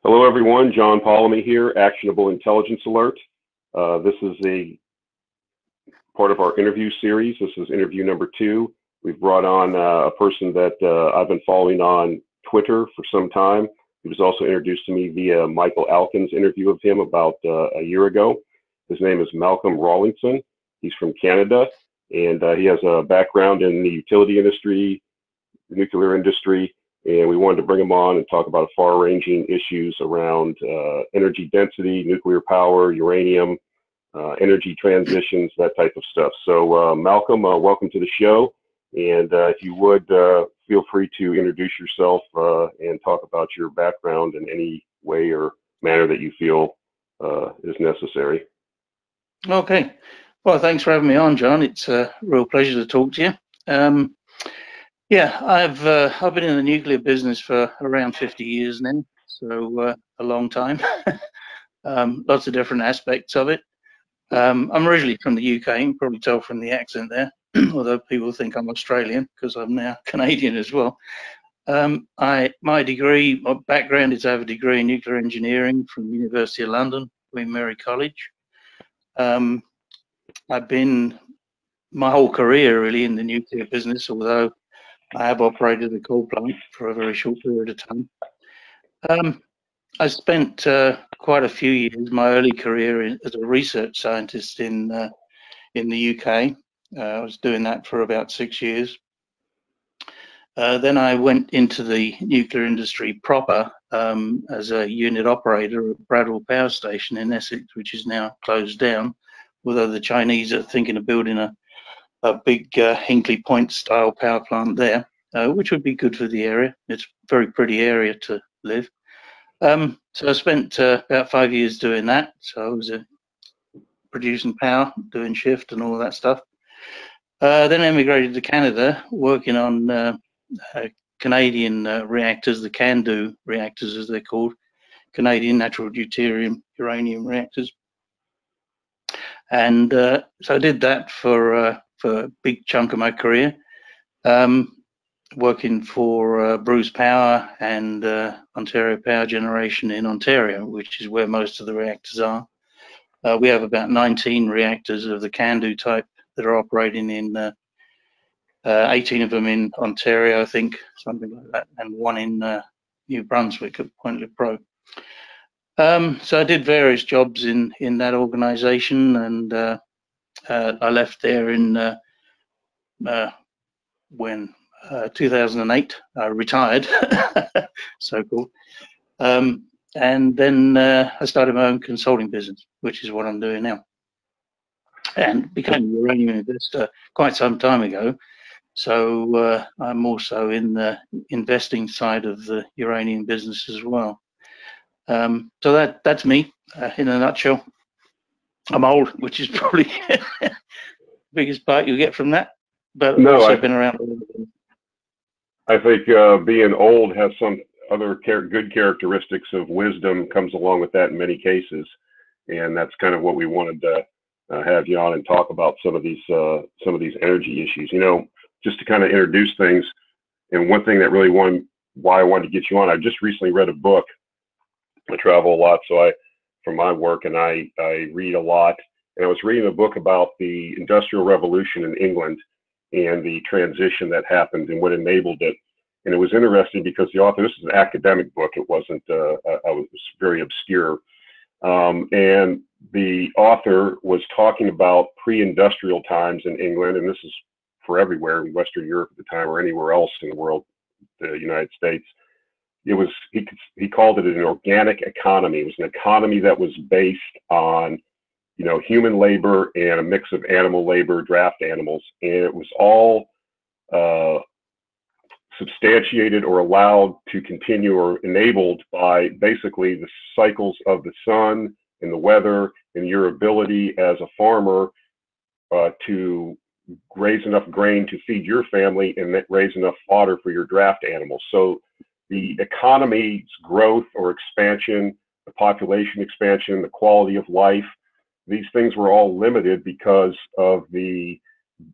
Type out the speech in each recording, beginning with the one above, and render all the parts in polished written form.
Hello, everyone. John Polemy here, Actionable Intelligence Alert. This is a part of our interview series. This is interview number 2. We've brought on a person that I've been following on Twitter for some time. He was also introduced to me via Michael Alkin's interview of him about a year ago. His name is Malcom Rawlingson. He's from Canada, and he has a background in the utility industry, the nuclear industry, and we wanted to bring him on and talk about far-ranging issues around energy density, nuclear power, uranium, energy transitions, that type of stuff. So Malcom, welcome to the show, and if you would, feel free to introduce yourself and talk about your background in any way or manner that you feel is necessary. Okay. Well, thanks for having me on, John. It's a real pleasure to talk to you. Yeah, I've been in the nuclear business for around 50 years now, so a long time. Lots of different aspects of it. I'm originally from the UK. You can probably tell from the accent there, although people think I'm Australian because I'm now Canadian as well. My background is I have a degree in nuclear engineering from the University of London, Queen Mary College. I've been my whole career really in the nuclear business, although I have operated a coal plant for a very short period of time. I spent quite a few years, my early career as a research scientist in the UK. I was doing that for about 6 years. Then I went into the nuclear industry proper as a unit operator at Bradwell Power Station in Essex, which is now closed down, although the Chinese are thinking of building a big Hinkley Point style power plant there, which would be good for the area. It's a very pretty area to live. So I spent about 5 years doing that. So I was producing power, doing shift and all that stuff. Then emigrated to Canada, working on Canadian reactors, the CANDU reactors as they're called, Canadian natural deuterium uranium reactors. And so I did that for a big chunk of my career, working for Bruce Power and Ontario Power Generation in Ontario, which is where most of the reactors are. We have about 19 reactors of the CANDU type that are operating in 18 of them in Ontario, I think, something like that, and one in New Brunswick at Point Lepreau. So I did various jobs in that organisation, and I left there in 2008. I retired, so-called, and then I started my own consulting business, which is what I'm doing now, and became a uranium investor quite some time ago. So I'm also in the investing side of the uranium business as well. So that's me in a nutshell. I'm old, which is probably the biggest part you get from that, but no, I've been around a little bit. I think being old has some other good characteristics of wisdom comes along with that in many cases, and that's kind of what we wanted to have you on and talk about some of these energy issues. You know, just to kind of introduce things, and one thing that really why I wanted to get you on, I just recently read a book. I travel a lot, so from my work, and I read a lot, and I was reading a book about the Industrial Revolution in England and the transition that happened and what enabled it. And it was interesting because the author, this is an academic book, it wasn't, it was very obscure. And the author was talking about pre-industrial times in England, and this is for everywhere in Western Europe at the time or anywhere else in the world, the United States. It was, he called it an organic economy. It was an economy that was based on, you know, human labor and a mix of animal labor, draft animals, and it was all substantiated or allowed to continue or enabled by basically the cycles of the sun and the weather and your ability as a farmer to raise enough grain to feed your family and raise enough fodder for your draft animals. So the economy's growth or expansion, the population expansion, the quality of life, these things were all limited because of the,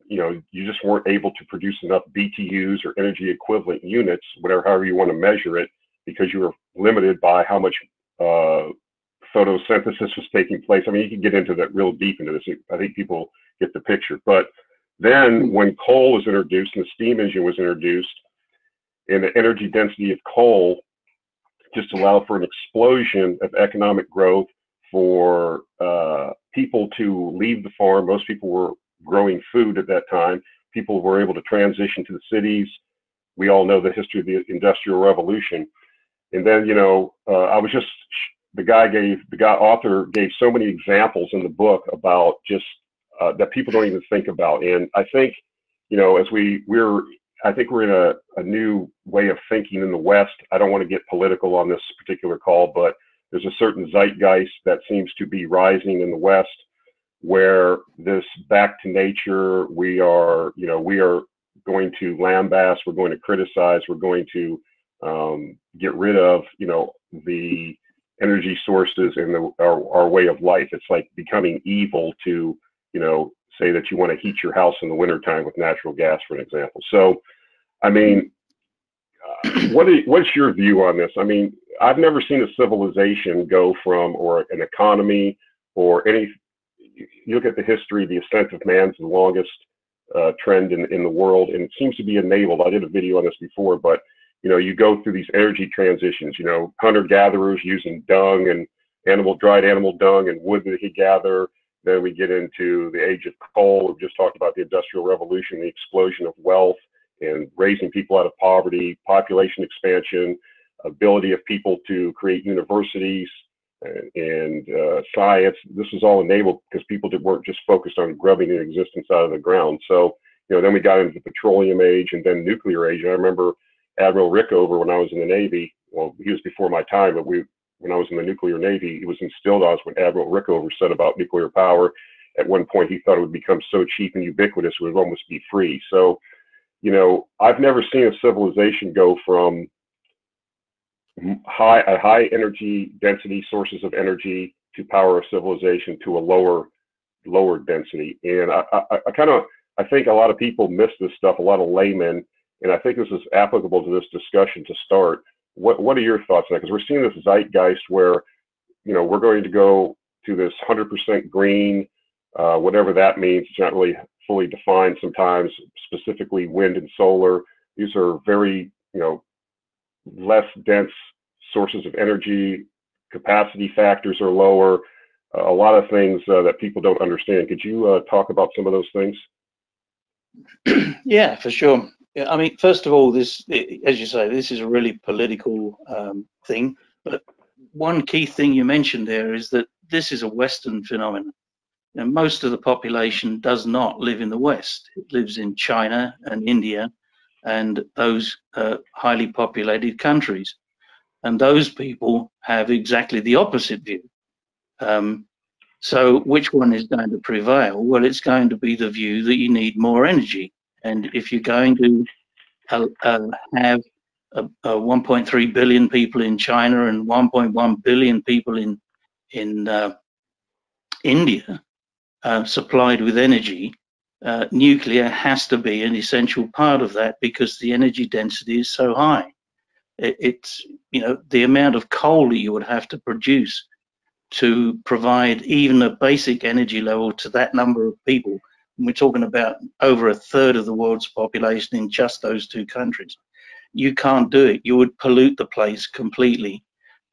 you know, you just weren't able to produce enough BTUs or energy equivalent units, however you want to measure it, because you were limited by how much photosynthesis was taking place. I mean, you can get into that real deep into this. I think people get the picture. But then when coal was introduced and the steam engine was introduced, and the energy density of coal just allowed for an explosion of economic growth for people to leave the farm. Most people were growing food at that time. People were able to transition to the cities. We all know the history of the Industrial Revolution. And then, you know, I was just, the author gave so many examples in the book about just that people don't even think about. And I think, you know, as I think we're in a new way of thinking in the West. I don't want to get political on this particular call, but there's a certain zeitgeist that seems to be rising in the West, where this back to nature, we are going to lambast, we're going to criticize, we're going to get rid of, you know, the energy sources and our way of life. It's like becoming evil to, you know, say that you want to heat your house in the wintertime with natural gas, for an example. So, I mean, what's your view on this? I mean, I've never seen a civilization go from, or an economy, or any, you look at the history, the ascent of man's the longest trend in the world, and it seems to be enabled. I did a video on this before, but, you know, you go through these energy transitions, you know, hunter-gatherers using dung and dried animal dung and wood that they could gather. Then we get into the age of coal. We've just talked about the Industrial Revolution, the explosion of wealth and raising people out of poverty, population expansion, ability of people to create universities and science. This was all enabled because people weren't just focused on grubbing an existence out of the ground. So, you know, then we got into the petroleum age and then nuclear age. And I remember Admiral Rickover, when I was in the Navy, well, he was before my time, but when I was in the nuclear Navy, it was instilled on us when Admiral Rickover said about nuclear power. At one point, he thought it would become so cheap and ubiquitous, it would almost be free. So, you know, I've never seen a civilization go from high energy density sources of energy to power a civilization to a lower density. And I think a lot of people miss this stuff, a lot of laymen, and I think this is applicable to this discussion to start. What are your thoughts on that? Because we're seeing this zeitgeist where, you know, we're going to go to this 100% green, whatever that means. It's not really fully defined sometimes, specifically wind and solar. These are very, you know, less dense sources of energy. Capacity factors are lower. A lot of things that people don't understand. Could you talk about some of those things? Yeah, for sure. Yeah, I mean, first of all, this, as you say, this is a really political thing. But one key thing you mentioned there is that this is a Western phenomenon. And most of the population does not live in the West. It lives in China and India and those highly populated countries. And those people have exactly the opposite view. So which one is going to prevail? Well, it's going to be the view that you need more energy. And if you're going to have 1.3 billion people in China and 1.1 billion people in India supplied with energy, nuclear has to be an essential part of that because the energy density is so high. It's, you know, the amount of coal that you would have to produce to provide even a basic energy level to that number of people. And we're talking about over a third of the world's population in just those two countries. You can't do it. You would pollute the place completely.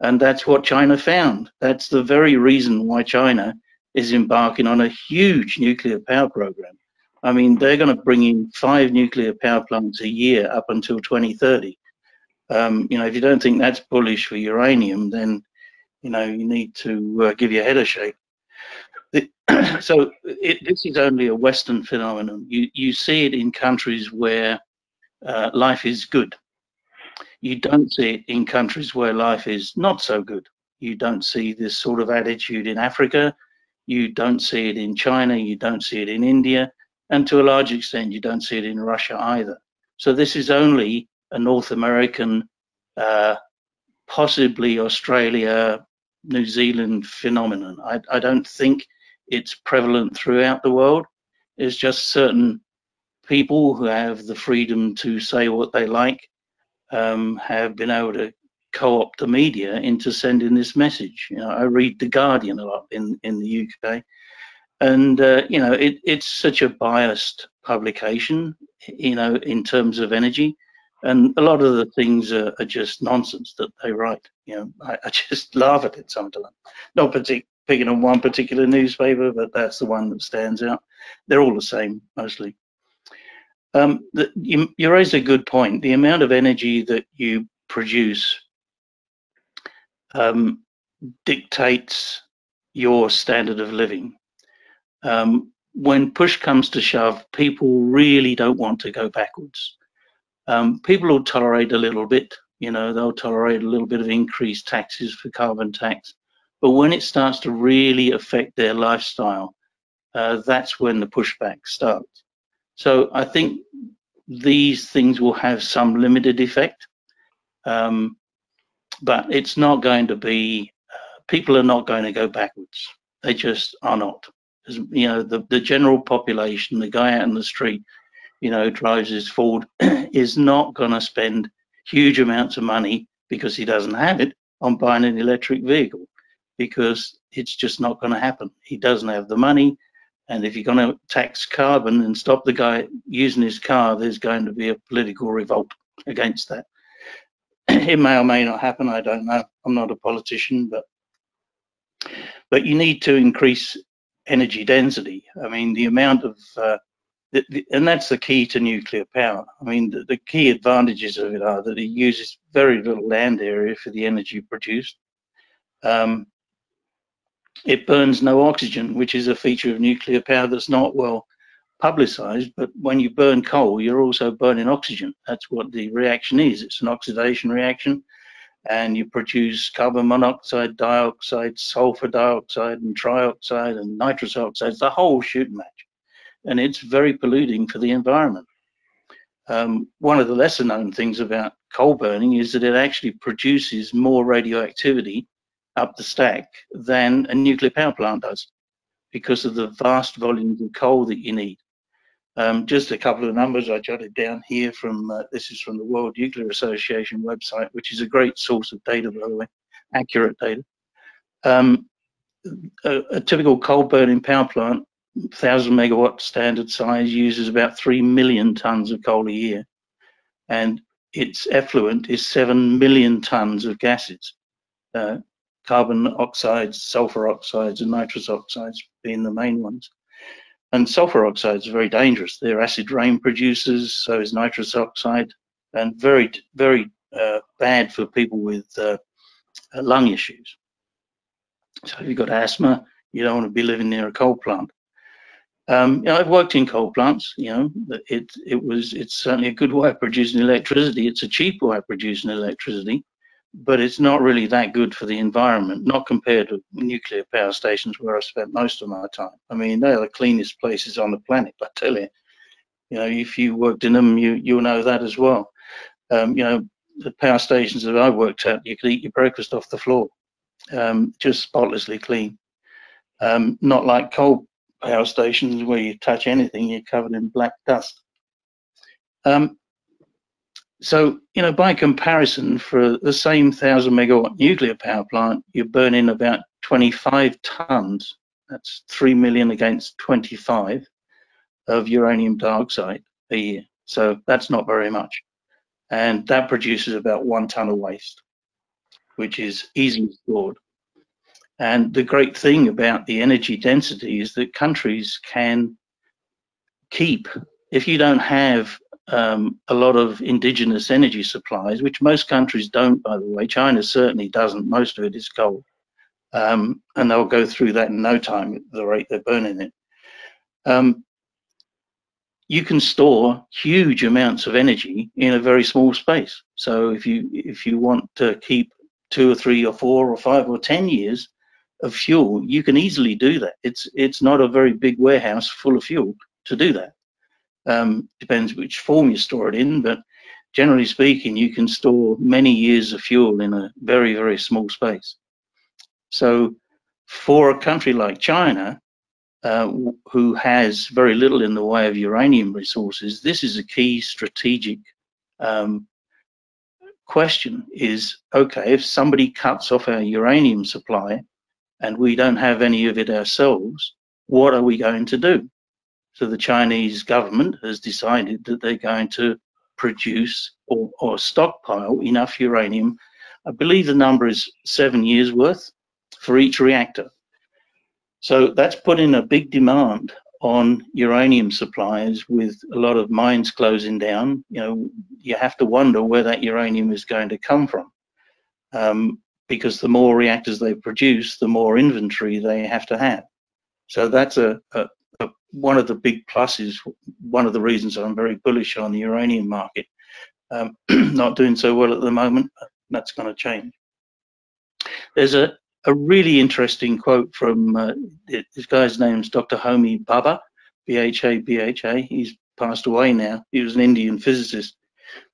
And that's what China found. That's the very reason why China is embarking on a huge nuclear power program. I mean, they're going to bring in 5 nuclear power plants a year up until 2030. You know, if you don't think that's bullish for uranium, then, you know, you need to give your head a shake. So this is only a Western phenomenon. You see it in countries where life is good. You don't see it in countries where life is not so good. You don't see this sort of attitude in Africa. You don't see it in China. You don't see it in India. And to a large extent, you don't see it in Russia either. So this is only a North American, possibly Australia, New Zealand phenomenon. I don't think it's prevalent throughout the world. It's just certain people who have the freedom to say what they like have been able to co-opt the media into sending this message. You know, I read The Guardian a lot in the UK, and you know, it's such a biased publication, you know, in terms of energy, and a lot of the things are just nonsense that they write. You know, I just laugh at it sometimes. Not picking on one particular newspaper, but that's the one that stands out. They're all the same mostly. You raised a good point. The amount of energy that you produce dictates your standard of living. When push comes to shove, people really don't want to go backwards. People will tolerate a little bit, you know, they'll tolerate a little bit of increased taxes for carbon tax. But when it starts to really affect their lifestyle, that's when the pushback starts. So I think these things will have some limited effect, but it's not going to be, people are not going to go backwards. They just are not. You know, the general population, the guy out in the street, you know, drives his Ford, is not going to spend huge amounts of money, because he doesn't have it, on buying an electric vehicle, because it's just not going to happen. He doesn't have the money. And if you're going to tax carbon and stop the guy using his car, there's going to be a political revolt against that. It may or may not happen. I don't know. I'm not a politician, but you need to increase energy density. I mean, the amount of, and that's the key to nuclear power. I mean, the key advantages of it are that it uses very little land area for the energy produced. It burns no oxygen, which is a feature of nuclear power that's not well publicized. But when you burn coal, you're also burning oxygen. That's what the reaction is. It's an oxidation reaction, and you produce carbon monoxide, dioxide, sulfur dioxide, and trioxide, and nitrous oxides, the whole shooting match. And it's very polluting for the environment. One of the lesser known things about coal burning is that it actually produces more radioactivity up the stack than a nuclear power plant does, because of the vast volumes of coal that you need. Just a couple of numbers I jotted down here from, this is from the World Nuclear Association website, which is a great source of data, by the way, accurate data. A typical coal burning power plant, 1,000 megawatt standard size, uses about 3 million tons of coal a year, and its effluent is 7 million tons of gases. Carbon oxides, sulfur oxides, and nitrous oxides being the main ones. And sulfur oxides are very dangerous. They're acid rain producers, so is nitrous oxide, and very, very bad for people with lung issues. So if you've got asthma, you don't want to be living near a coal plant. You know, I've worked in coal plants. You know, it's certainly a good way of producing electricity. It's a cheap way of producing electricity, but it's not really that good for the environment, not compared to nuclear power stations where I've spent most of my time. I mean, they're the cleanest places on the planet, I tell you. You know, if you worked in them, you'll know that as well. You know, the power stations that I worked at, you could eat your breakfast off the floor, just spotlessly clean. Not like coal power stations where you touch anything, you're covered in black dust. So, you know, by comparison, for the same 1,000 megawatt nuclear power plant, you're burning about 25 tons, that's 3 million against 25, of uranium dioxide a year. So that's not very much. And that produces about 1 ton of waste, which is easily stored. And the great thing about the energy density is that countries can keep, if you don't have a lot of indigenous energy supplies, which most countries don't, by the way. China certainly doesn't. Most of it is coal. And they'll go through that in no time at the rate they're burning it. You can store huge amounts of energy in a very small space. So if you want to keep 2 or 3 or 4 or 5 or 10 years of fuel, you can easily do that. It's not a very big warehouse full of fuel to do that. Depends which form you store it in, but generally speaking, you can store many years of fuel in a very, very small space. So for a country like China, who has very little in the way of uranium resources, this is a key strategic question is, okay, if somebody cuts off our uranium supply and we don't have any of it ourselves, what are we going to do? So the Chinese government has decided that they're going to produce or stockpile enough uranium. I believe the number is 7 years worth for each reactor. So that's put in a big demand on uranium supplies. With a lot of mines closing down, you have to wonder where that uranium is going to come from, because the more reactors they produce, the more inventory they have to have. So that's one of the big pluses, one of the reasons I'm very bullish on the uranium market. Not doing so well at the moment, but that's going to change. There's a really interesting quote from this guy's name's Dr. Homi Bhabha, Bhabha. He's passed away now. He was an Indian physicist,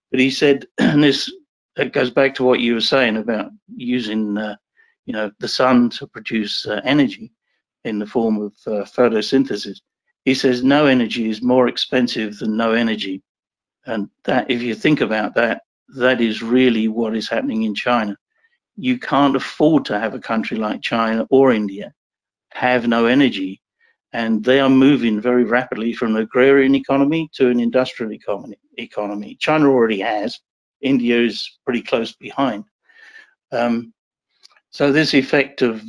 but he said, and it goes back to what you were saying about using the sun to produce energy in the form of photosynthesis. He says no energy is more expensive than no energy, and that, if you think about that, that is really what is happening in China. You can't afford to have a country like China or India have no energy, and they are moving very rapidly from an agrarian economy to an industrial economy. China already has. India is pretty close behind. So this effect of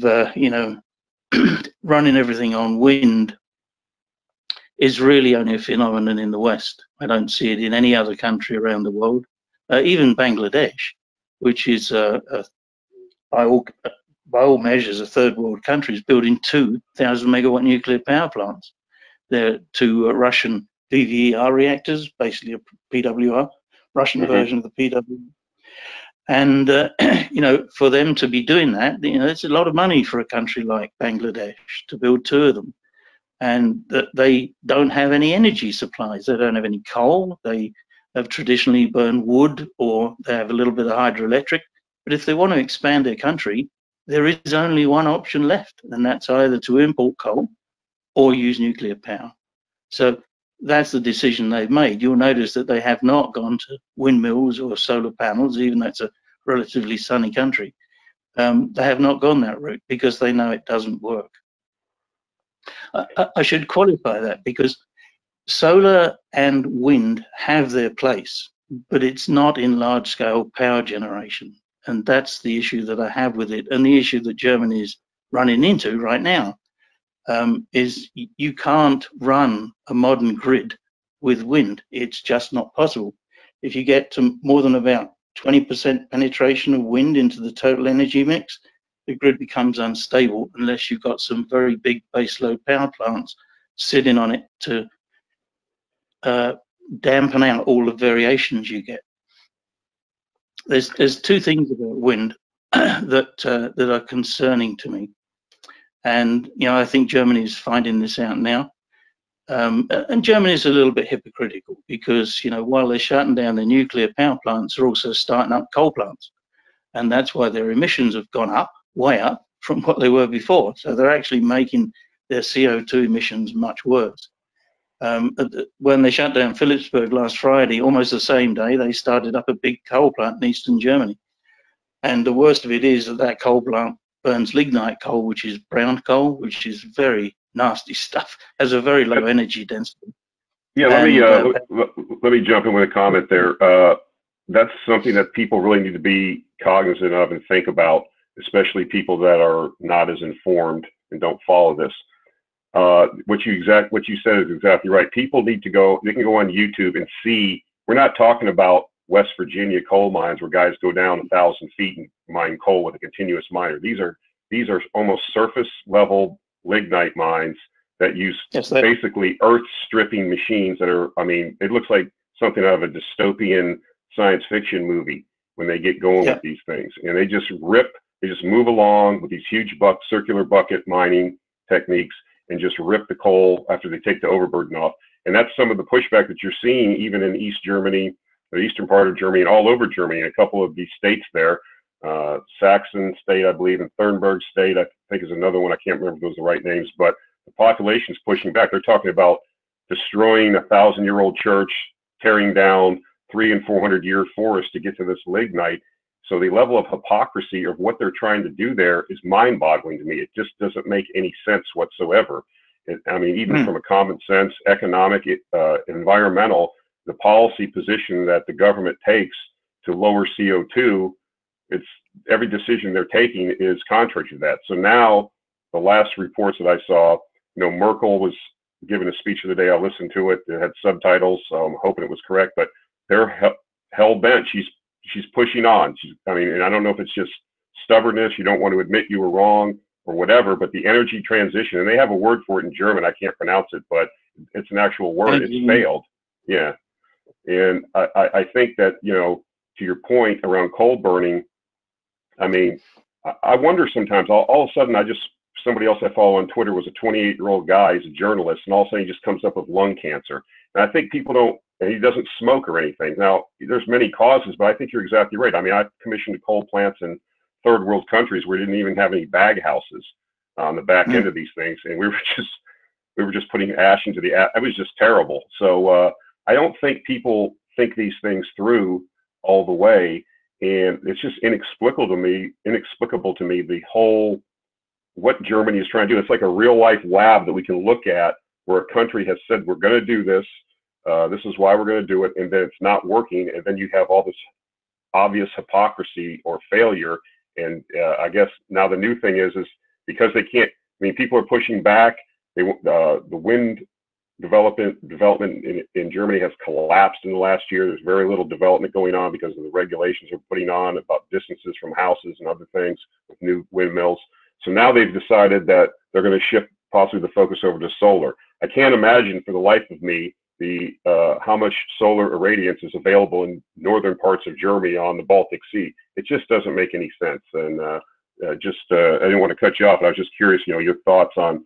running everything on wind is really only a phenomenon in the West. I don't see it in any other country around the world. Even Bangladesh, which is by all measures a third world country, is building 2,000 megawatt nuclear power plants. They're two Russian VVER reactors, basically a PWR, Russian version of the PWR. And for them to be doing that, it's a lot of money for a country like Bangladesh to build 2 of them. And that they don't have any energy supplies. They don't have any coal. They have traditionally burned wood, or they have a little bit of hydroelectric. But if they want to expand their country, there is only one option left, and that's either to import coal or use nuclear power. So that's the decision they've made. You'll notice that they have not gone to windmills or solar panels, even though it's a relatively sunny country. They have not gone that route because they know it doesn't work. I should qualify that, because solar and wind have their place, but it's not in large-scale power generation. And that's the issue that I have with it. And the issue that Germany is running into right now is you can't run a modern grid with wind. It's just not possible. If you get to more than about 20% penetration of wind into the total energy mix, the grid becomes unstable unless you've got some very big baseload power plants sitting on it to dampen out all the variations you get. There's 2 things about wind that are concerning to me, and I think Germany is finding this out now. And Germany is a little bit hypocritical, because while they're shutting down the nuclear power plants, they're also starting up coal plants, and that's why their emissions have gone up, way up from what they were before. So they're actually making their CO2 emissions much worse. When they shut down Philipsburg last Friday, almost the same day, they started up a big coal plant in eastern Germany. And the worst of it is that coal plant burns lignite coal, which is brown coal, which is very nasty stuff, has a very low energy density. Yeah, let me jump in with a comment there. That's something that people really need to be cognizant of and think about, especially people that are not as informed and don't follow this. What you said is exactly right. People need to go, they can go on YouTube and see, we're not talking about West Virginia coal mines where guys go down 1,000 feet and mine coal with a continuous miner. These are almost surface level lignite mines that use basically earth stripping machines that are, it looks like something out of a dystopian science fiction movie when they get going with these things. And they just move along with these huge circular bucket mining techniques and just rip the coal after they take the overburden off. And that's some of the pushback that you're seeing even in East Germany, the eastern part of Germany, and all over Germany, a couple of these states there. Saxon state, I believe, and Thurnberg state, I think is another one. I can't remember if those are the right names, but the population's pushing back. They're talking about destroying a 1,000-year-old church, tearing down 300 and 400 year forest to get to this lignite. So the level of hypocrisy of what they're trying to do there is mind-boggling to me. It just doesn't make any sense whatsoever. I mean, even from a common sense, economic, environmental, the policy position that the government takes to lower CO2, it's every decision they're taking is contrary to that. So now the last reports that I saw, you know, Merkel was giving a speech the other day. I listened to it. It had subtitles, so I'm hoping it was correct, but they're hell bent. She's pushing on. I mean, and I don't know if it's just stubbornness. You don't want to admit you were wrong or whatever, but the energy transition, and they have a word for it in German. I can't pronounce it, but it's an actual word. It's failed. Yeah. And I think that, you know, to your point around coal burning, I mean, I wonder sometimes, all of a sudden, somebody else I follow on Twitter was a 28-year-old guy, he's a journalist, and all of a sudden he just comes up with lung cancer. And I think people don't, and he doesn't smoke or anything. Now, there's many causes, but I think you're exactly right. I mean, I commissioned coal plants in third world countries where we didn't even have any bag houses on the back end of these things. And we were just putting ash into the, it was just terrible. So I don't think people think these things through all the way. And it's just inexplicable to me, the whole, what Germany is trying to do. It's like a real life lab that we can look at where a country has said, we're going to do this. This is why we're going to do it. And then it's not working. And then you have all this obvious hypocrisy or failure. And I guess now the new thing is because they can't, I mean, people are pushing back. The wind development in Germany has collapsed in the last year. There's very little development going on because of the regulations they're putting on about distances from houses and other things with new windmills. So now they've decided that they're going to shift possibly the focus over to solar. I can't imagine for the life of me how much solar irradiance is available in northern parts of Germany on the Baltic Sea. It just doesn't make any sense. And I didn't want to cut you off, but I was just curious, you know, your thoughts on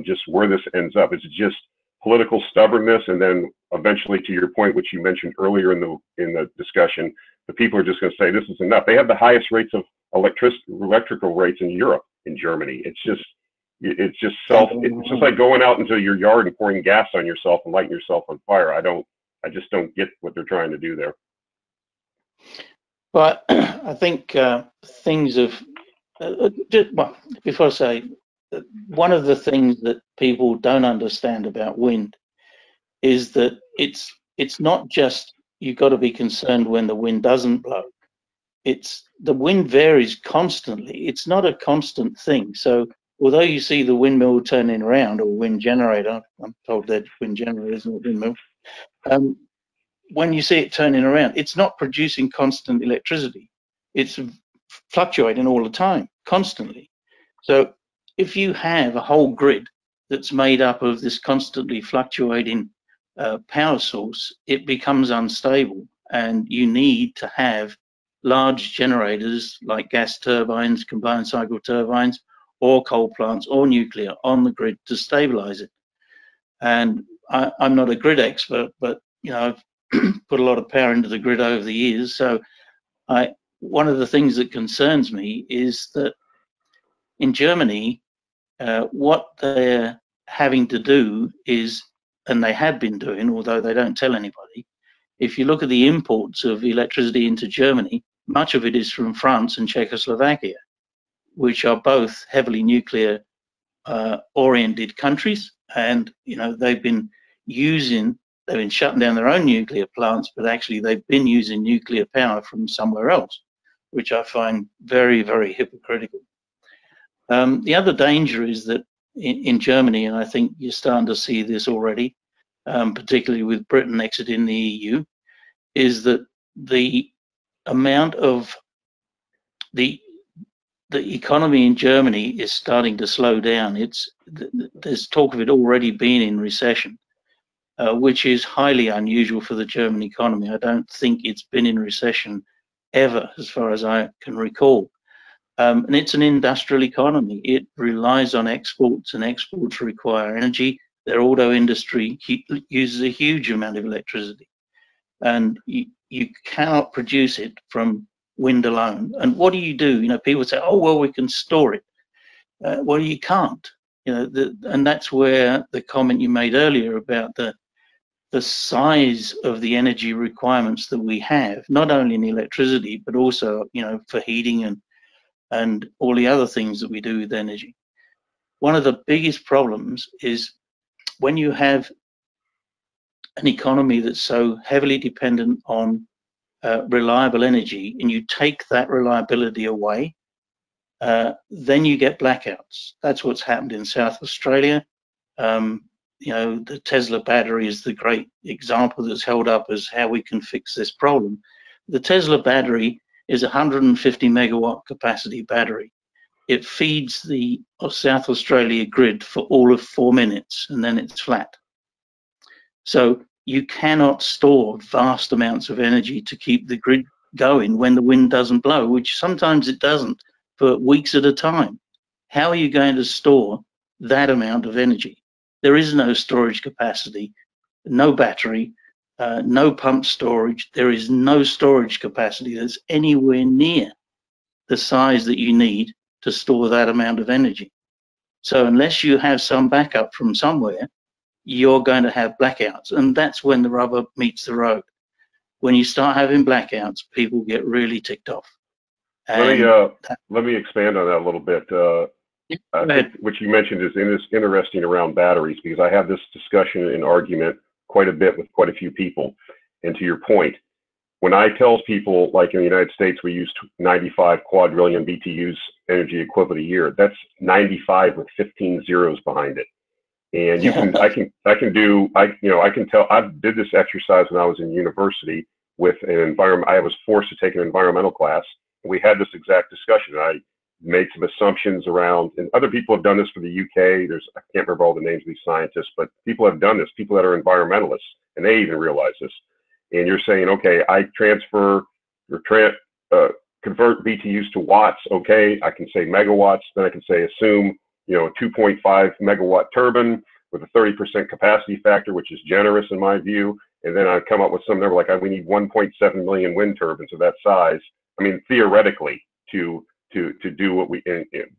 just where this ends up. Is it just political stubbornness, and then eventually, to your point, which you mentioned earlier in the discussion, the people are just going to say this is enough? They have the highest rates of electrical rates in Europe, in Germany. It's just like going out into your yard and pouring gas on yourself and lighting yourself on fire. I just don't get what they're trying to do there. But I think things have, well, before I say, one of the things that people don't understand about wind is that it's not just you've got to be concerned when the wind doesn't blow. It's the wind varies constantly. It's not a constant thing. So although you see the windmill turning around, or wind generator, I'm told that wind generator isn't a windmill, when you see it turning around, it's not producing constant electricity. It's fluctuating all the time, constantly. So if you have a whole grid that's made up of this constantly fluctuating power source, it becomes unstable, and you need to have large generators like gas turbines, combined cycle turbines, or coal plants or nuclear on the grid to stabilize it. And I'm not a grid expert, but you know, I've put a lot of power into the grid over the years. So one of the things that concerns me is that in Germany, what they're having to do is, and they have been doing, although they don't tell anybody, if you look at the imports of electricity into Germany, much of it is from France and Czechoslovakia, which are both heavily nuclear oriented countries. And you know, they've been shutting down their own nuclear plants, but actually they've been using nuclear power from somewhere else, which I find very, very hypocritical. The other danger is that in Germany, and I think you're starting to see this already, particularly with Britain exiting the EU, is that the amount of the economy in Germany is starting to slow down. There's talk of it already being in recession, which is highly unusual for the German economy. I don't think it's been in recession ever, as far as I can recall. And it's an industrial economy. It relies on exports, and exports require energy. Their auto industry uses a huge amount of electricity, and you cannot produce it from wind alone. And what do? You know, people say, oh, well, we can store it. Well, you can't. You know, and that's where the comment you made earlier about the the size of the energy requirements that we have, not only in electricity, but also, for heating and all the other things that we do with energy. One of the biggest problems is when you have an economy that's so heavily dependent on reliable energy, and you take that reliability away, then you get blackouts. That's what's happened in South Australia. The Tesla battery is the great example that's held up as how we can fix this problem. The Tesla battery is a 150 megawatt capacity battery. It feeds the South Australia grid for all of 4 minutes, and then it's flat. So you cannot store vast amounts of energy to keep the grid going when the wind doesn't blow, which sometimes it doesn't for weeks at a time. How are you going to store that amount of energy? There is no storage capacity, no battery, no pump storage. There is no storage capacity that's anywhere near the size that you need to store that amount of energy. So unless you have some backup from somewhere, you're going to have blackouts. And that's when the rubber meets the road. When you start having blackouts, people get really ticked off. Let me expand on that a little bit. I think what you mentioned is interesting around batteries, because I have this discussion and argument quite a bit with quite a few people. And to your point, when I tell people, like in the United States, we use 95 quadrillion BTUs energy equivalent a year, that's 95 with 15 zeros behind it. And I can tell, I did this exercise when I was in university with an environment. I was forced to take an environmental class. And we had this exact discussion. I made some assumptions around, and other people have done this for the UK. I can't remember all the names of these scientists, but people have done this, people that are environmentalists, and they even realize this. And you're saying, okay, I convert BTUs to watts. Okay, I can say megawatts. Then I can say assume, a 2.5 megawatt turbine with a 30% capacity factor, which is generous in my view. And then I come up with some number like we need 1.7 million wind turbines of that size. I mean, theoretically, to do what we,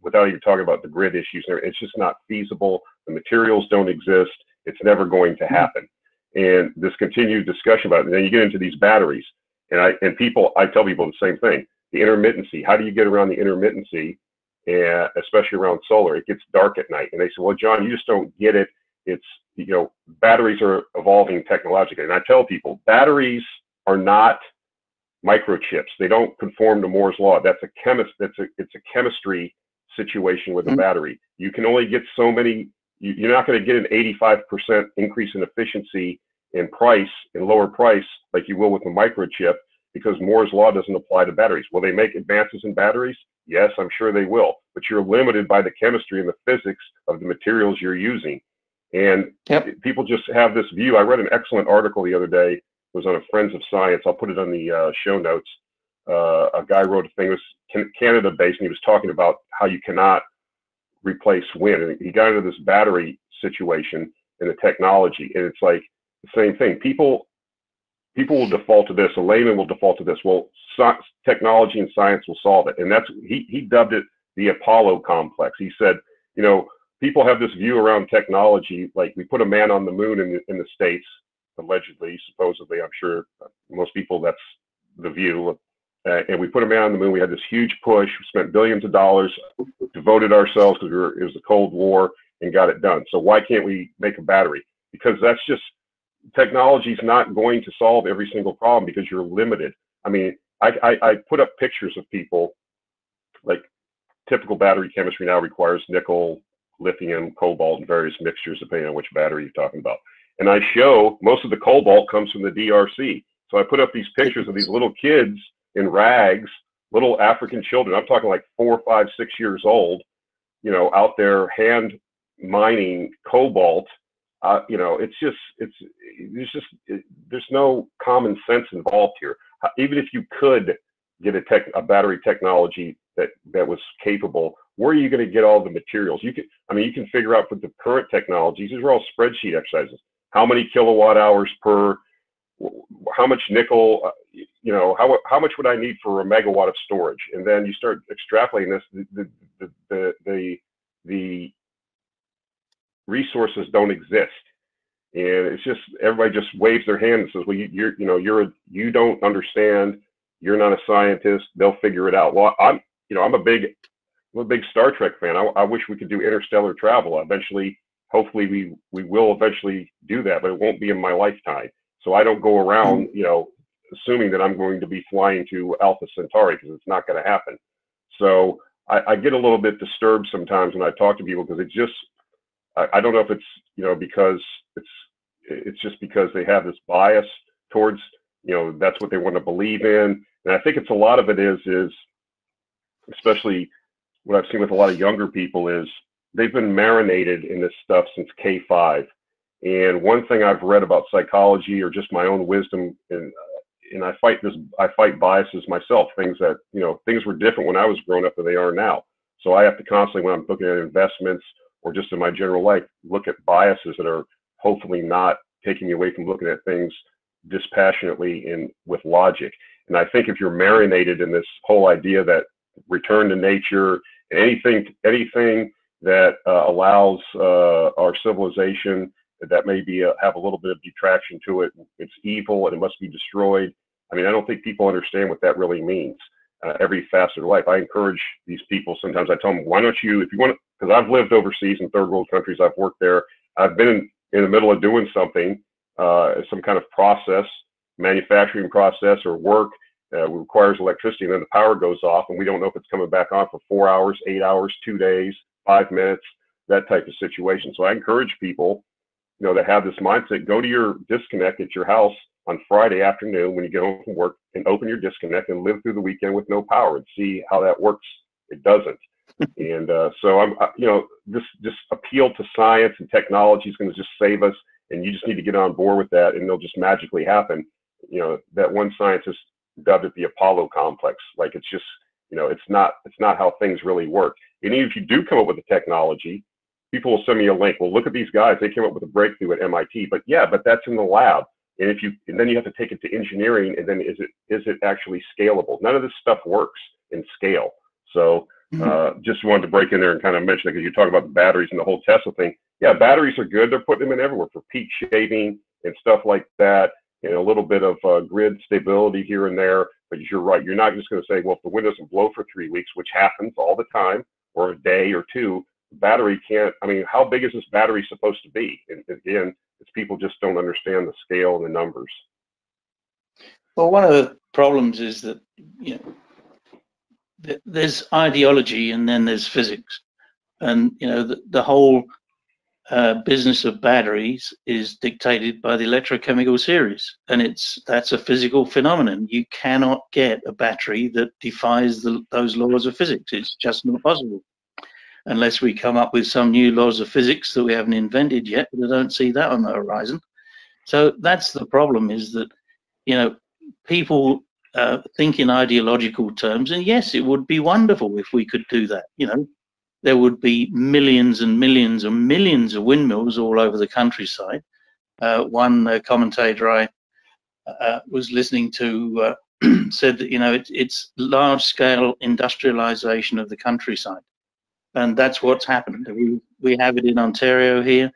without even talking about the grid issues, it's just not feasible. The materials don't exist. It's never going to happen. And this continued discussion about it. And then you get into these batteries, and I tell people the same thing. The intermittency. How do you get around the intermittency, especially around solar? It gets dark at night, and they say, "Well, John, you just don't get it. It's batteries are evolving technologically." And I tell people, batteries are not microchips. They don't conform to Moore's law. It's a chemistry situation with a battery. You can only get so many. You're not going to get an 85% increase in efficiency in price, in lower price, like you will with a microchip, because Moore's law doesn't apply to batteries. Will they make advances in batteries? Yes, I'm sure they will, but you're limited by the chemistry and the physics of the materials you're using. And people just have this view. I read an excellent article the other day. It was on a Friends of Science. I'll put it on the show notes. A guy wrote a thing. It was Canada-based, and he was talking about how you cannot replace wind. And he got into this battery situation and the technology, and it's like the same thing. People will default to this. A layman will default to this. Well, technology and science will solve it. And that's he dubbed it the Apollo complex. He said, people have this view around technology, like we put a man on the moon in the States, allegedly, supposedly. I'm sure most people, that's the view. And we put a man on the moon. We had this huge push. We spent billions of dollars, devoted ourselves because it was the Cold War, and got it done. So why can't we make a battery? Because that's just, technology is not going to solve every single problem because you're limited. I mean, I put up pictures of people, like typical battery chemistry now requires nickel, lithium, cobalt, and various mixtures depending on which battery you're talking about. And I show most of the cobalt comes from the DRC. So I put up these pictures of these little kids in rags, little African children. I'm talking like 4, 5, 6 years old, out there hand mining cobalt. There's no common sense involved here. Even if you could get a battery technology that was capable, where are you going to get all the materials? You can figure out with the current technologies. These are all spreadsheet exercises. How many kilowatt hours per? How much nickel? How much would I need for a megawatt of storage? And then you start extrapolating this. The resources don't exist. And it's just everybody just waves their hand and says, well, you don't understand. You're not a scientist. They'll figure it out. Well, I'm a big Star Trek fan. I wish we could do interstellar travel. Eventually, hopefully we will eventually do that, but it won't be in my lifetime. So I don't go around, assuming that I'm going to be flying to Alpha Centauri, because it's not going to happen. So I get a little bit disturbed sometimes when I talk to people, because it's just, I don't know if it's, because it's just because they have this bias towards, that's what they want to believe in. And I think it's a lot of it is especially what I've seen with a lot of younger people is they've been marinated in this stuff since K5. And one thing I've read about psychology, or just my own wisdom, and I fight biases myself, things that, things were different when I was growing up than they are now. So I have to constantly, when I'm looking at investments or just in my general life, look at biases that are hopefully not taking me away from looking at things dispassionately and with logic. And I think if you're marinated in this whole idea that return to nature, and anything that allows our civilization that maybe have a little bit of detraction to it, it's evil and it must be destroyed. I mean, I don't think people understand what that really means. Every facet of life. I encourage these people. Sometimes I tell them, why don't you, if you want to, because I've lived overseas in third world countries, I've worked there. I've been in the middle of doing something, some kind of process, manufacturing process or work requires electricity, and then the power goes off and we don't know if it's coming back on for 4 hours, 8 hours, 2 days, 5 minutes, that type of situation. So I encourage people, that have this mindset, go to your disconnect at your house on Friday afternoon when you get home from work and open your disconnect and live through the weekend with no power and see how that works. It doesn't. And so I'm, this appeal to science and technology is going to just save us, and you just need to get on board with that, and it'll just magically happen. That one scientist dubbed it the Apollo complex. Like, it's just, it's not how things really work. And even if you do come up with the technology, people will send me a link. Well, look at these guys. They came up with a breakthrough at MIT. But yeah, but that's in the lab. And then you have to take it to engineering, and then is it actually scalable? None of this stuff works in scale. So just wanted to break in there and kind of mention it, because you talk about the batteries and the whole Tesla thing. Yeah, batteries are good. They're putting them in everywhere for peak shaving and stuff like that, and a little bit of grid stability here and there. But you're right. You're not just going to say, well, if the wind doesn't blow for 3 weeks, which happens all the time, or a day or two, battery can't. I mean, how big is this battery supposed to be? And again, it's people just don't understand the scale and the numbers. Well, one of the problems is that there's ideology and then there's physics, and the whole business of batteries is dictated by the electrochemical series, and that's a physical phenomenon. You cannot get a battery that defies those laws of physics. It's just not possible, unless we come up with some new laws of physics that we haven't invented yet, but I don't see that on the horizon. So that's the problem, is that, people think in ideological terms, and yes, it would be wonderful if we could do that. There would be millions and millions and millions of windmills all over the countryside. One commentator I was listening to said that, it's large-scale industrialization of the countryside. And that's what's happened. We have it in Ontario here.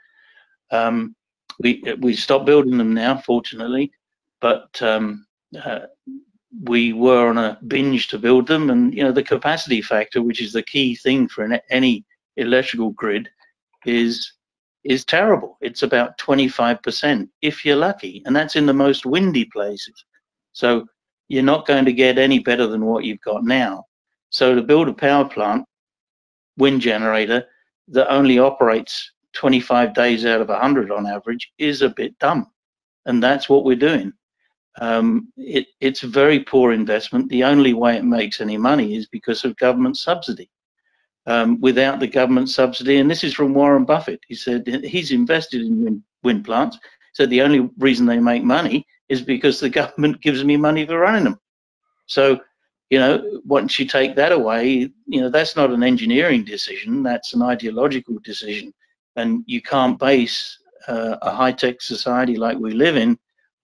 We stopped building them now, fortunately, but we were on a binge to build them. And the capacity factor, which is the key thing for any electrical grid, is terrible. It's about 25% if you're lucky, and that's in the most windy places. So you're not going to get any better than what you've got now. So to build a power plant, wind generator, that only operates 25 days out of 100 on average is a bit dumb. And that's what we're doing. It's a very poor investment. The only way it makes any money is because of government subsidy. Without the government subsidy, and this is from Warren Buffett, he said he's invested in wind plants. So the only reason they make money is because the government gives me money for running them. So once you take that away, that's not an engineering decision, that's an ideological decision. And you can't base a high-tech society like we live in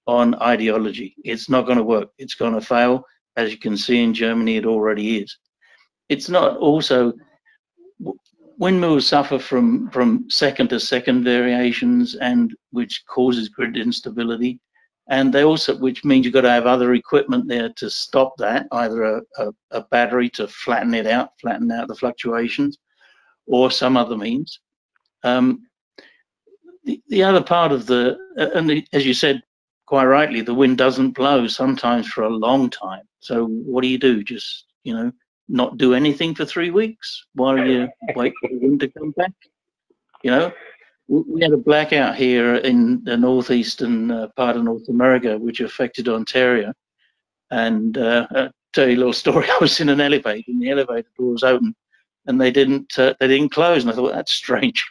on ideology. It's not going to work. It's going to fail. As you can see in Germany, it already is. It's not also, windmills suffer from second to second variations, and which causes grid instability. And they also, which means you've got to have other equipment there to stop that, either a battery to flatten out the fluctuations, or some other means. The other part of as you said quite rightly, the wind doesn't blow sometimes for a long time. So what do? Just, not do anything for 3 weeks while you wait for the wind to come back? We had a blackout here in the northeastern part of North America, which affected Ontario. And I'll tell you a little story. I was in an elevator, and the elevator door was open, and they didn't close. And I thought, that's strange.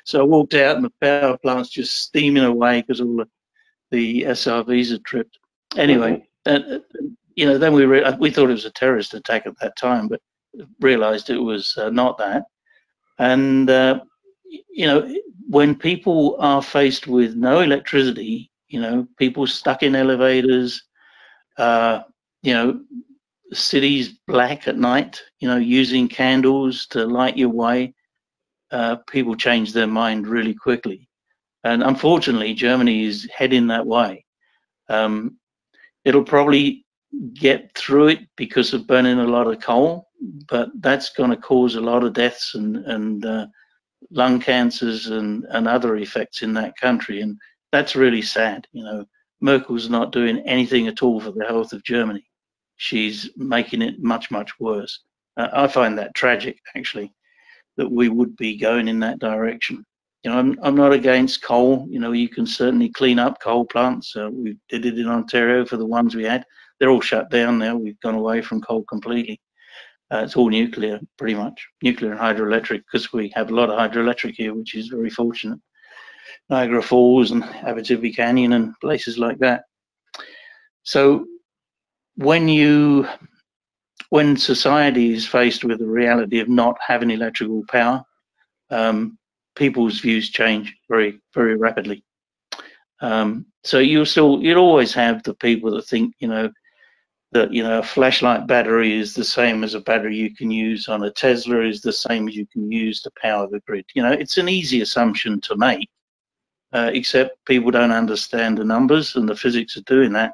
So I walked out, and the power plant's just steaming away because all the SRVs had tripped. Anyway, then we thought it was a terrorist attack at that time, but realised it was not that. And when people are faced with no electricity, people stuck in elevators, cities black at night, using candles to light your way, people change their mind really quickly. And unfortunately, Germany is heading that way. It'll probably get through it because of burning a lot of coal, but that's going to cause a lot of deaths and lung cancers and other effects in that country. And that's really sad. Merkel's not doing anything at all for the health of Germany. She's making it much, much worse. I find that tragic, actually, that we would be going in that direction. I'm not against coal. You can certainly clean up coal plants. We did it in Ontario for the ones we had. They're all shut down now. We've gone away from coal completely. It's all nuclear, pretty much. Nuclear and hydroelectric, because we have a lot of hydroelectric here, which is very fortunate. Niagara Falls and Abitibi Canyon and places like that. So when society is faced with the reality of not having electrical power, people's views change very, very rapidly. So you'll always have the people that think, that a flashlight battery is the same as a battery you can use on a Tesla, is the same as you can use to power the grid. It's an easy assumption to make, except people don't understand the numbers and the physics of doing that,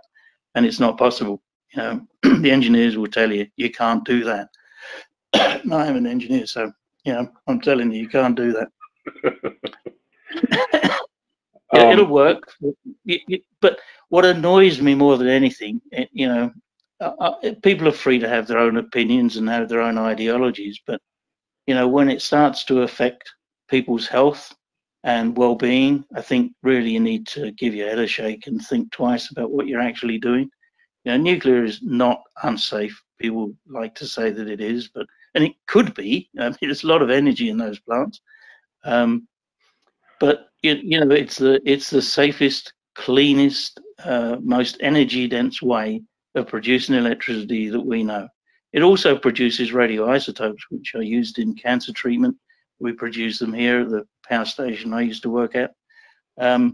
and it's not possible. The engineers will tell you can't do that. I am an engineer, so I'm telling you can't do that. It'll work, but what annoys me more than anything, people are free to have their own opinions and have their own ideologies, but when it starts to affect people's health and well-being, I think really you need to give your head a shake and think twice about what you're actually doing. Nuclear is not unsafe. People like to say that it is, and it could be. There's a lot of energy in those plants, but it's the safest, cleanest, most energy-dense way of producing electricity that we know. It also produces radioisotopes, which are used in cancer treatment. We produce them here at the power station I used to work at. There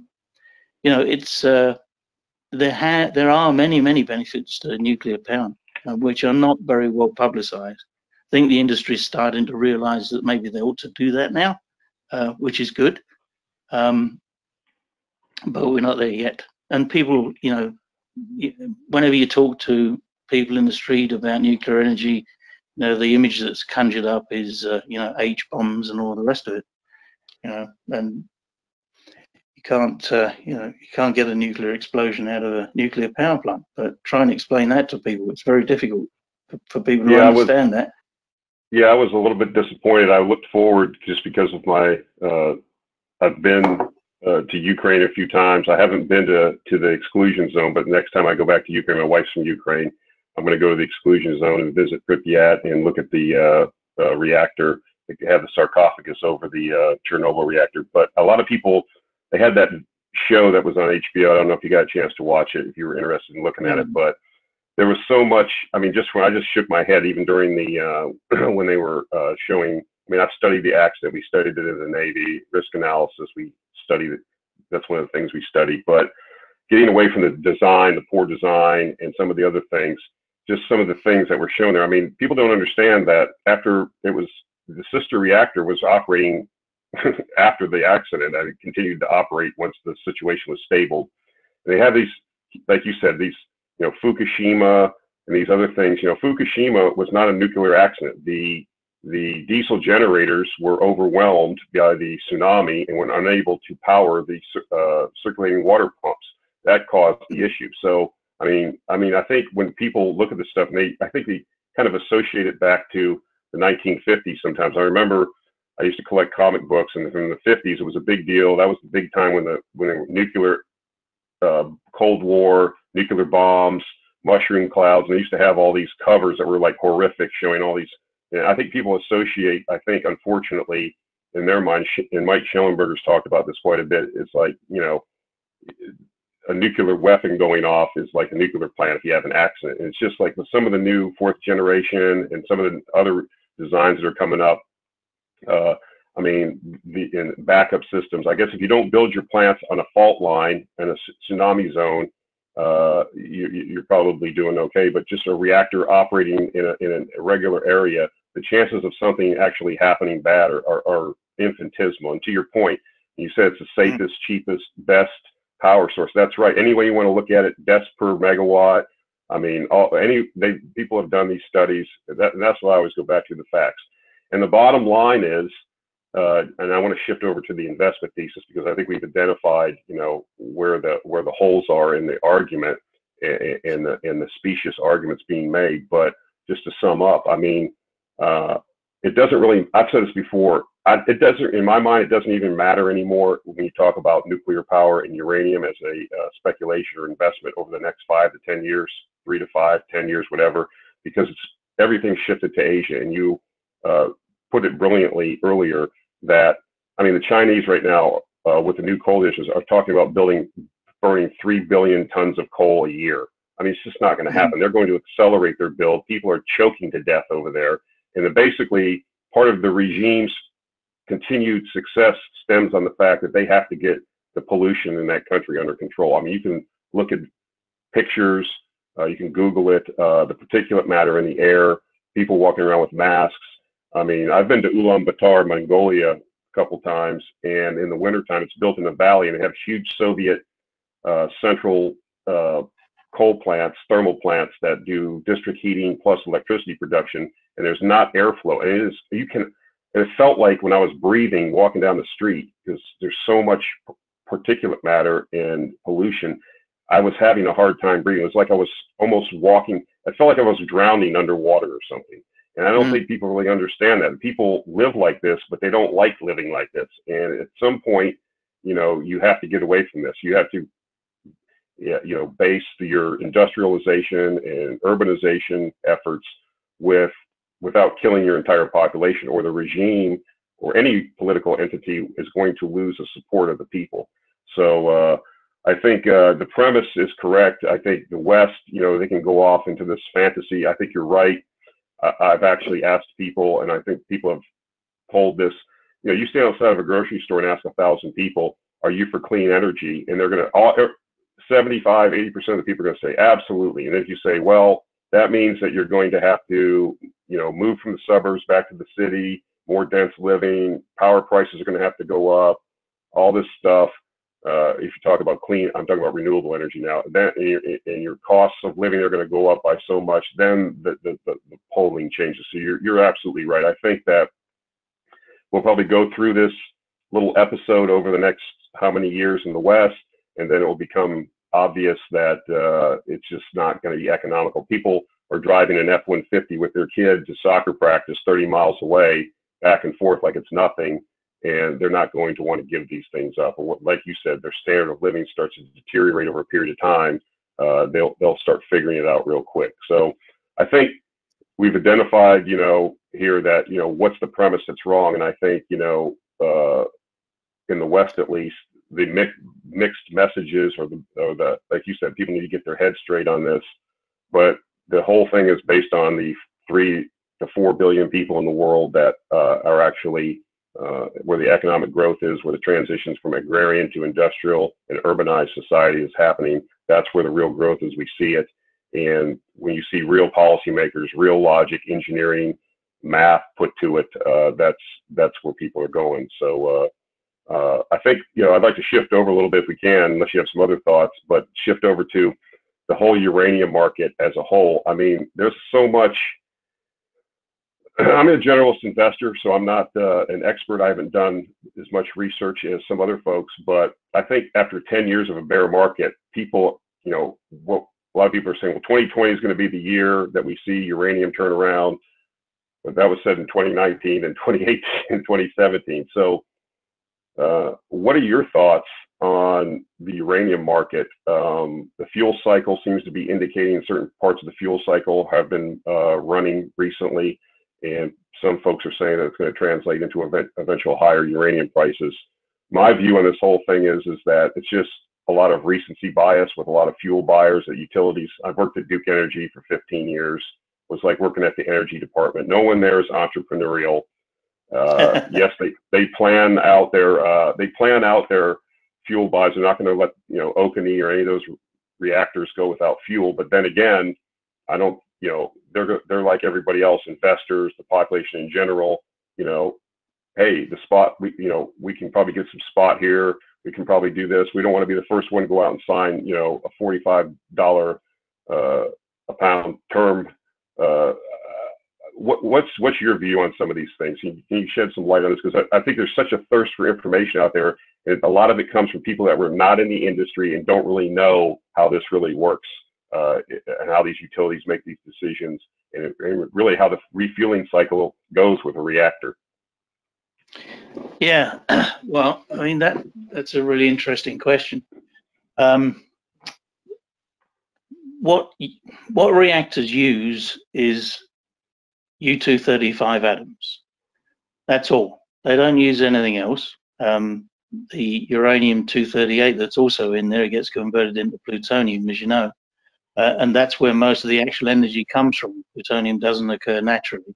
are many benefits to nuclear power, which are not very well publicized. I think the industry is starting to realize that maybe they ought to do that now, which is good. But we're not there yet. And people, whenever you talk to people in the street about nuclear energy, the image that's conjured up is, H bombs and all the rest of it, and you can't get a nuclear explosion out of a nuclear power plant. But try and explain that to people. It's very difficult for people to understand that. Yeah, I was a little bit disappointed. I looked forward just because of my, I've been to Ukraine a few times. I haven't been to the exclusion zone, but next time I go back to Ukraine, my wife's from Ukraine, I'm going to go to the exclusion zone and visit Pripyat and look at the reactor. They have the sarcophagus over the Chernobyl reactor. But a lot of people, they had that show that was on HBO. I don't know if you got a chance to watch it, if you were interested in looking at it, but there was so much. I mean, just when I just shook my head, even during the when they were showing. I mean, I've studied the accident. We studied it in the Navy. Risk analysis, we studied it. That's one of the things we studied. But getting away from the design, the poor design, and some of the other things, just some of the things that were shown there. I mean, people don't understand that after it was the sister reactor was operating after the accident, and it continued to operate once the situation was stable. And they have these, like you said, these, Fukushima and these other things. Fukushima was not a nuclear accident. The diesel generators were overwhelmed by the tsunami and were unable to power the circulating water pumps. That caused the issue. So, I mean, I think when people look at this stuff, I think they kind of associate it back to the 1950s sometimes. I remember I used to collect comic books, and in the 50s, it was a big deal. That was the big time when the nuclear Cold War, nuclear bombs, mushroom clouds, and they used to have all these covers that were like horrific, showing all these. And I think people associate, unfortunately, in their mind, and Mike Schellenberger's talked about this quite a bit, it's like, a nuclear weapon going off is like a nuclear plant if you have an accident. And it's just like with some of the new fourth generation and some of the other designs that are coming up, in backup systems, I guess if you don't build your plants on a fault line and a tsunami zone, you're probably doing okay. But just a reactor operating in an irregular area, the chances of something actually happening bad are infinitesimal. And to your point, you said it's the safest, cheapest, best power source. That's right. Any way you want to look at it, best per megawatt. People have done these studies, and that's why I always go back to the facts. And the bottom line is, and I want to shift over to the investment thesis, because I think we've identified, where the holes are in the argument and the specious arguments being made. But just to sum up, it doesn't really. I've said this before. It doesn't, in my mind, it doesn't even matter anymore when you talk about nuclear power and uranium as a speculation or investment over the next 5 to 10 years, 3 to 5, 10 years, whatever, because everything's shifted to Asia. And you put it brilliantly earlier that, the Chinese right now, with the new coal issues, are talking about burning 3 billion tons of coal a year. It's just not going to happen. They're going to accelerate their build. People are choking to death over there. And basically, part of the regime's continued success stems on the fact that they have to get the pollution in that country under control. You can look at pictures, you can Google it, the particulate matter in the air, people walking around with masks. I've been to Ulaanbaatar, Mongolia, a couple times, and in the wintertime, it's built in a valley, and they have huge Soviet central coal plants, thermal plants that do district heating plus electricity production, and there's not airflow. And it felt like when I was breathing, walking down the street, because there's so much particulate matter and pollution, I was having a hard time breathing. It was like I was almost walking. I felt like I was drowning underwater or something. And I don't think people really understand that. People live like this, but they don't like living like this. And at some point, you have to get away from this. You have to, base your industrialization and urbanization efforts without killing your entire population, or the regime or any political entity is going to lose the support of the people. So I think the premise is correct. I think the West, they can go off into this fantasy. I think you're right. I've actually asked people, and I think people have told this, you stand outside of a grocery store and ask 1,000 people, are you for clean energy? And they're going to, 75, 80% of the people are going to say, absolutely. And if you say, well, that means that you're going to have to, move from the suburbs back to the city, more dense living, power prices are going to have to go up, all this stuff. If you talk about clean, I'm talking about renewable energy now, then and your costs of living are going to go up by so much, then the polling changes. So you're absolutely right. I think that we'll probably go through this little episode over the next how many years in the West, and then it will become obvious that it's just not going to be economical. People are driving an F-150 with their kid to soccer practice 30 miles away, back and forth like it's nothing, and they're not going to want to give these things up. Or like you said, their standard of living starts to deteriorate over a period of time. They'll start figuring it out real quick. So I think we've identified, here that, what's the premise that's wrong. And I think, in the West, at least, the mixed messages or the, like you said, people need to get their heads straight on this. But the whole thing is based on the 3 to 4 billion people in the world that are actually where the economic growth is, where the transitions from agrarian to industrial and urbanized society is happening. That's where the real growth is. We see it. And when you see real policymakers, real logic, engineering, math put to it, that's where people are going. So I think, I'd like to shift over a little bit if we can, unless you have some other thoughts, but shift over to the whole uranium market as a whole. I mean, there's so much. I'm a generalist investor, so I'm not an expert. I haven't done as much research as some other folks, but I think after 10 years of a bear market, people, what a lot of people are saying, well, 2020 is going to be the year that we see uranium turn around. But that was said in 2019 and 2018 and 2017. So what are your thoughts on the uranium market? The fuel cycle seems to be indicating certain parts of the fuel cycle have been running recently, and some folks are saying that it's going to translate into eventual higher uranium prices. My view on this whole thing is that it's just a lot of recency bias with a lot of fuel buyers at utilities. I've worked at Duke Energy for 15 years. It was like working at the energy department. No one there is entrepreneurial. Yes, they plan out their fuel buys. They're not going to let Oconee or any of those reactors go without fuel. But then again, I don't. They're like everybody else, investors, the population in general. Hey, the spot. We can probably get some spot here. We can probably do this. We don't want to be the first one to go out and sign a $45 a pound term. What's your view on some of these things? Can you shed some light on this? Because I think there's such a thirst for information out there, and a lot of it comes from people that were not in the industry and don't really know how this really works, and how these utilities make these decisions, and really how the refueling cycle goes with a reactor. Yeah, well, I mean that's a really interesting question. What reactors use is U-235 atoms. That's all. They don't use anything else. The uranium-238 that's also in there, it gets converted into plutonium, as you know, and that's where most of the actual energy comes from. Plutonium doesn't occur naturally.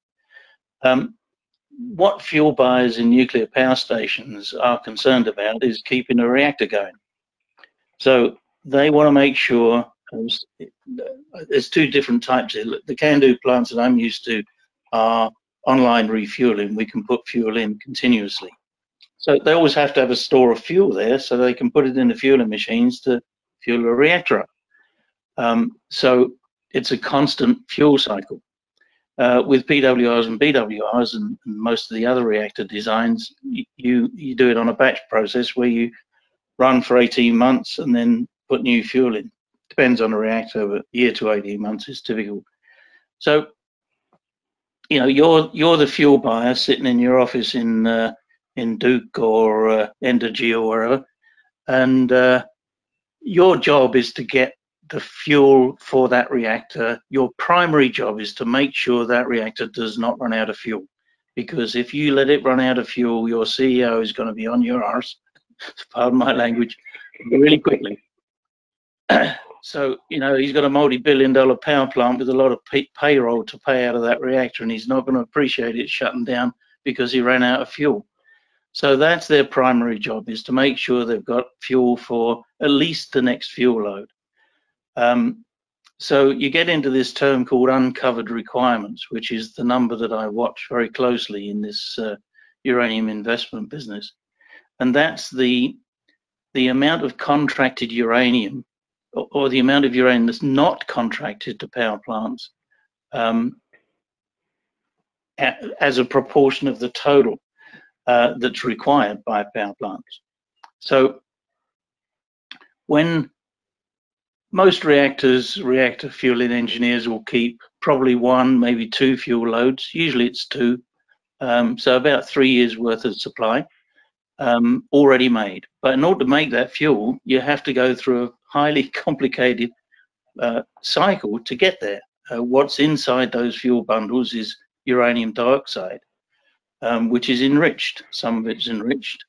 What fuel buyers in nuclear power stations are concerned about is keeping a reactor going. So they want to make sure. There's two different types. The CANDU plants that I'm used to are online refueling. We can put fuel in continuously. So they always have to have a store of fuel there so they can put it in the fueling machines to fuel a reactor up. So it's a constant fuel cycle. With PWRs and BWRs and most of the other reactor designs, you do it on a batch process where you run for 18 months and then put new fuel in. Depends on the reactor, but year to 18 months is typical. So, you're the fuel buyer sitting in your office in Duke or Entergy or wherever, and your job is to get the fuel for that reactor. Your primary job is to make sure that reactor does not run out of fuel, because if you let it run out of fuel, your CEO is going to be on your arse, pardon my language, really quickly. So, he's got a multi-billion-dollar power plant with a lot of payroll to pay out of that reactor, and he's not going to appreciate it shutting down because he ran out of fuel. So that's their primary job, is to make sure they've got fuel for at least the next fuel load. So you get into this term called uncovered requirements, which is the number that I watch very closely in this uranium investment business. And that's the amount of contracted uranium, or the amount of uranium that's not contracted to power plants as a proportion of the total that's required by power plants. So when most reactor fueling engineers will keep probably one, maybe two fuel loads, usually it's two, so about 3 years worth of supply already made. But in order to make that fuel, you have to go through a highly complicated cycle to get there. What's inside those fuel bundles is uranium dioxide, which is enriched. Some of it's enriched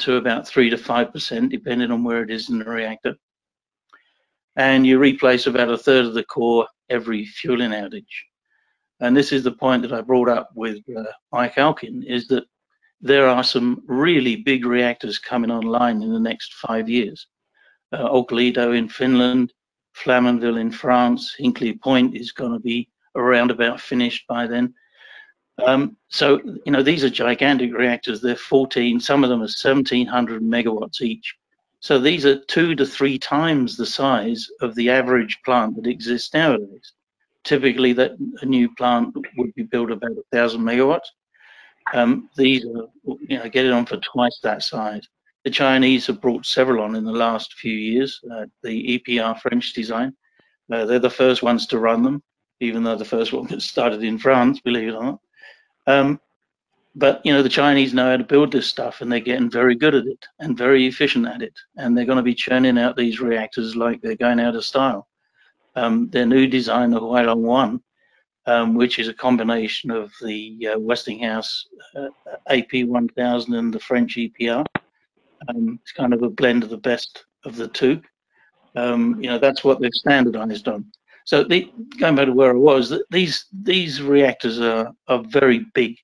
to about 3 to 5%, depending on where it is in the reactor. And you replace about a third of the core every fueling outage. And this is the point that I brought up with Mike Alkin, is that there are some really big reactors coming online in the next 5 years. Olkiluoto in Finland, Flamanville in France, Hinkley Point is going to be around about finished by then. So, you know, these are gigantic reactors. They're 14, some of them are 1,700 megawatts each. So these are 2 to 3 times the size of the average plant that exists nowadays. Typically, that a new plant would be built about 1,000 megawatts. These are, you know, get it on for twice that size. The Chinese have brought several on in the last few years. The EPR French design, they're the first ones to run them, even though the first one was started in France, believe it or not. But, you know, the Chinese know how to build this stuff, and they're getting very good at it and very efficient at it. And they're going to be churning out these reactors like they're going out of style. Their new design, the Hualong 1, which is a combination of the Westinghouse AP1000 and the French EPR. It's kind of a blend of the best of the two. You know, that's what they've standardized on. So going back to where I was, these reactors are very big,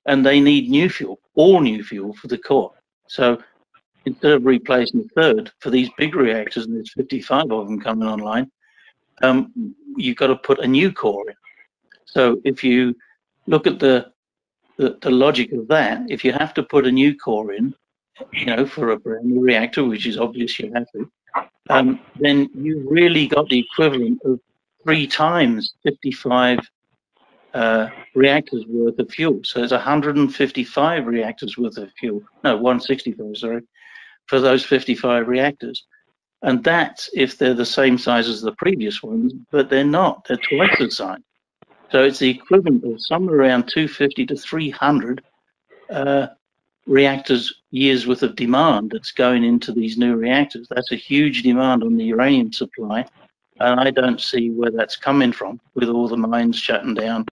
and they need new fuel, all new fuel for the core. So instead of replacing the third for these big reactors, and there's 55 of them coming online, you've got to put a new core in. So if you look at the logic of that, if you have to put a new core in, you know, for a brand new reactor, which is obvious you have to, then you've really got the equivalent of 3 times 55 reactors worth of fuel. So it's 155 reactors worth of fuel. No, 165, sorry, for those 55 reactors. And that's if they're the same size as the previous ones, but they're not. They're twice the size. So it's the equivalent of somewhere around 250 to 300 reactors years worth of demand that's going into these new reactors. That's a huge demand on the uranium supply. And I don't see where that's coming from with all the mines shutting down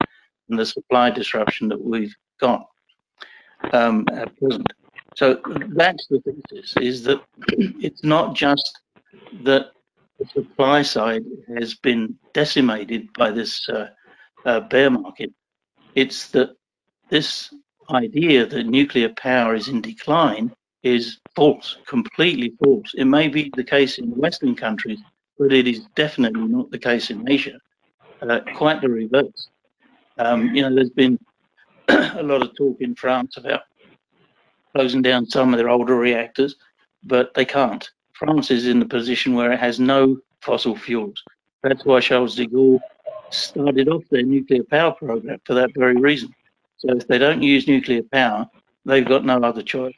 and the supply disruption that we've got at present. So that's the thesis, is that it's not just that the supply side has been decimated by this bear market. It's that this idea that nuclear power is in decline is false, completely false. It may be the case in Western countries, but it is definitely not the case in Asia. Quite the reverse. You know, there's been a lot of talk in France about closing down some of their older reactors, but they can't. France is in the position where it has no fossil fuels. That's why Charles de Gaulle started off their nuclear power program, for that very reason. So if they don't use nuclear power, they've got no other choice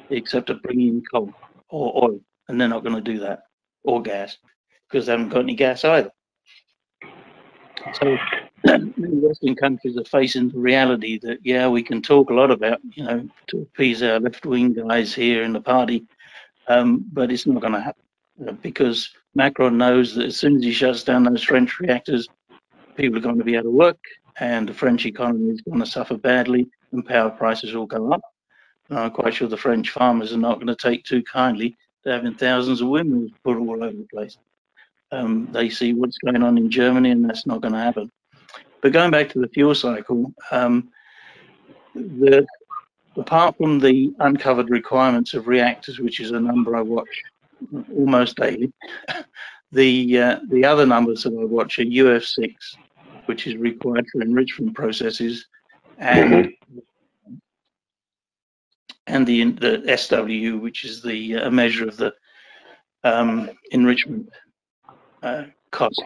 except to bring in coal or oil, and they're not going to do that, or gas, because they haven't got any gas either. So many Western countries are facing the reality that, yeah, we can talk a lot about, you know, to appease our left-wing guys here in the party, but it's not going to happen, because Macron knows that as soon as he shuts down those French reactors, people are going to be out of work, and the French economy is going to suffer badly, and power prices will go up. And I'm quite sure the French farmers are not going to take too kindly to having thousands of windmills put all over the place. They see what's going on in Germany, and that's not going to happen. But going back to the fuel cycle, apart from the uncovered requirements of reactors, which is a number I watch almost daily, the other numbers that I watch are UF6, which is required for enrichment processes, and the SW, which is the measure of the enrichment cost,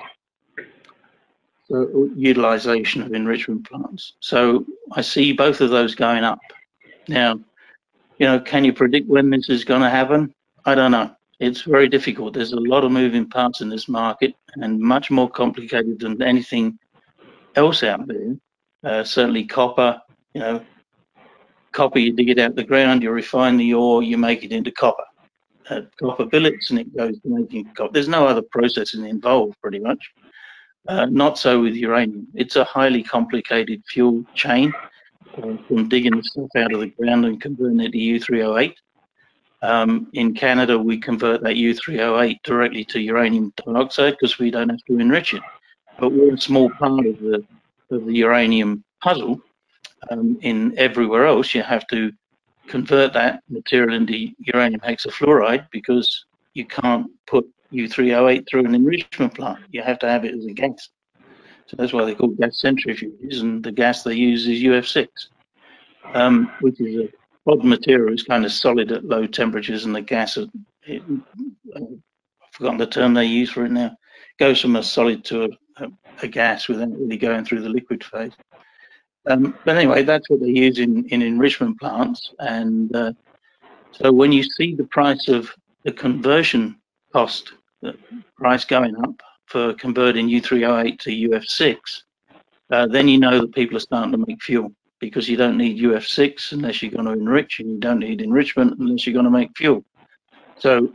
so utilization of enrichment plants. So I see both of those going up. Now, you know, can you predict when this is going to happen? I don't know. It's very difficult. There's a lot of moving parts in this market, and much more complicated than anything else out there. Certainly copper, you know, copper, you dig it out of the ground, you refine the ore, you make it into copper. Copper billets, and it goes to making copper. There's no other processing involved, pretty much. Not so with uranium. It's a highly complicated fuel chain, from digging the stuff out of the ground and converting it to U3O8. In Canada, we convert that U3O8 directly to uranium dioxide because we don't have to enrich it. But we're a small part of the uranium puzzle. In everywhere else, you have to convert that material into uranium hexafluoride because you can't put U3O8 through an enrichment plant. You have to have it as a gas. So that's why they call gas centrifuges, and the gas they use is UF6, which is a odd material. It's kind of solid at low temperatures, and the gas, I've forgotten the term they use for it now, goes from a solid to a gas without really going through the liquid phase. But anyway, that's what they use in enrichment plants. And so when you see the price of the conversion cost, the price going up for converting U3O8 to UF6, then you know that people are starting to make fuel, because you don't need UF6 unless you're going to enrich, and you don't need enrichment unless you're going to make fuel. So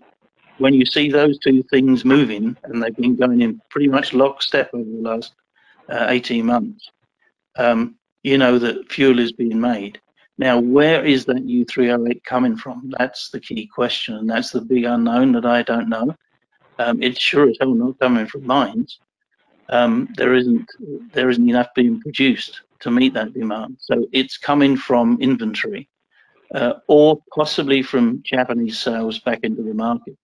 when you see those two things moving, and they've been going in pretty much lockstep over the last 18 months, you know that fuel is being made. Now, where is that U3O8 coming from? That's the key question, and that's the big unknown that I don't know. It's sure as hell not coming from mines. There isn't enough being produced to meet that demand. So it's coming from inventory, or possibly from Japanese sales back into the market.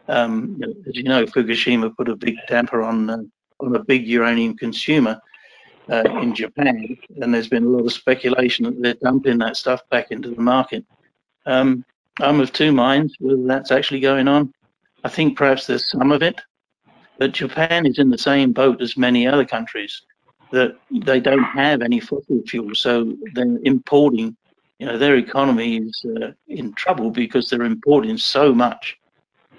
As you know, Fukushima put a big damper on a big uranium consumer in Japan, and there's been a lot of speculation that they're dumping that stuff back into the market. I'm of two minds whether that's actually going on. I think perhaps there's some of it, but Japan is in the same boat as many other countries, that they don't have any fossil fuel, so they're importing. Their economy is in trouble because they're importing so much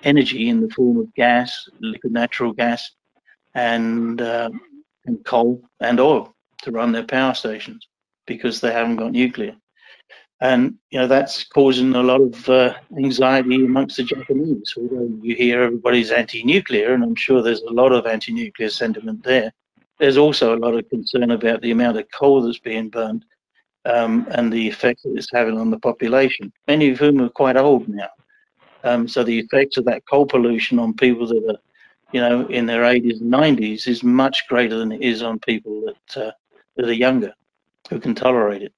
energy in the form of gas, liquid natural gas, and coal and oil to run their power stations, because they haven't got nuclear. And that's causing a lot of anxiety amongst the Japanese. Although you hear everybody's anti-nuclear, and I'm sure there's a lot of anti-nuclear sentiment there, there's also a lot of concern about the amount of coal that's being burned, and the effect that it's having on the population, many of whom are quite old now. So the effects of that coal pollution on people that are in their 80s and 90s is much greater than it is on people that are younger, who can tolerate it.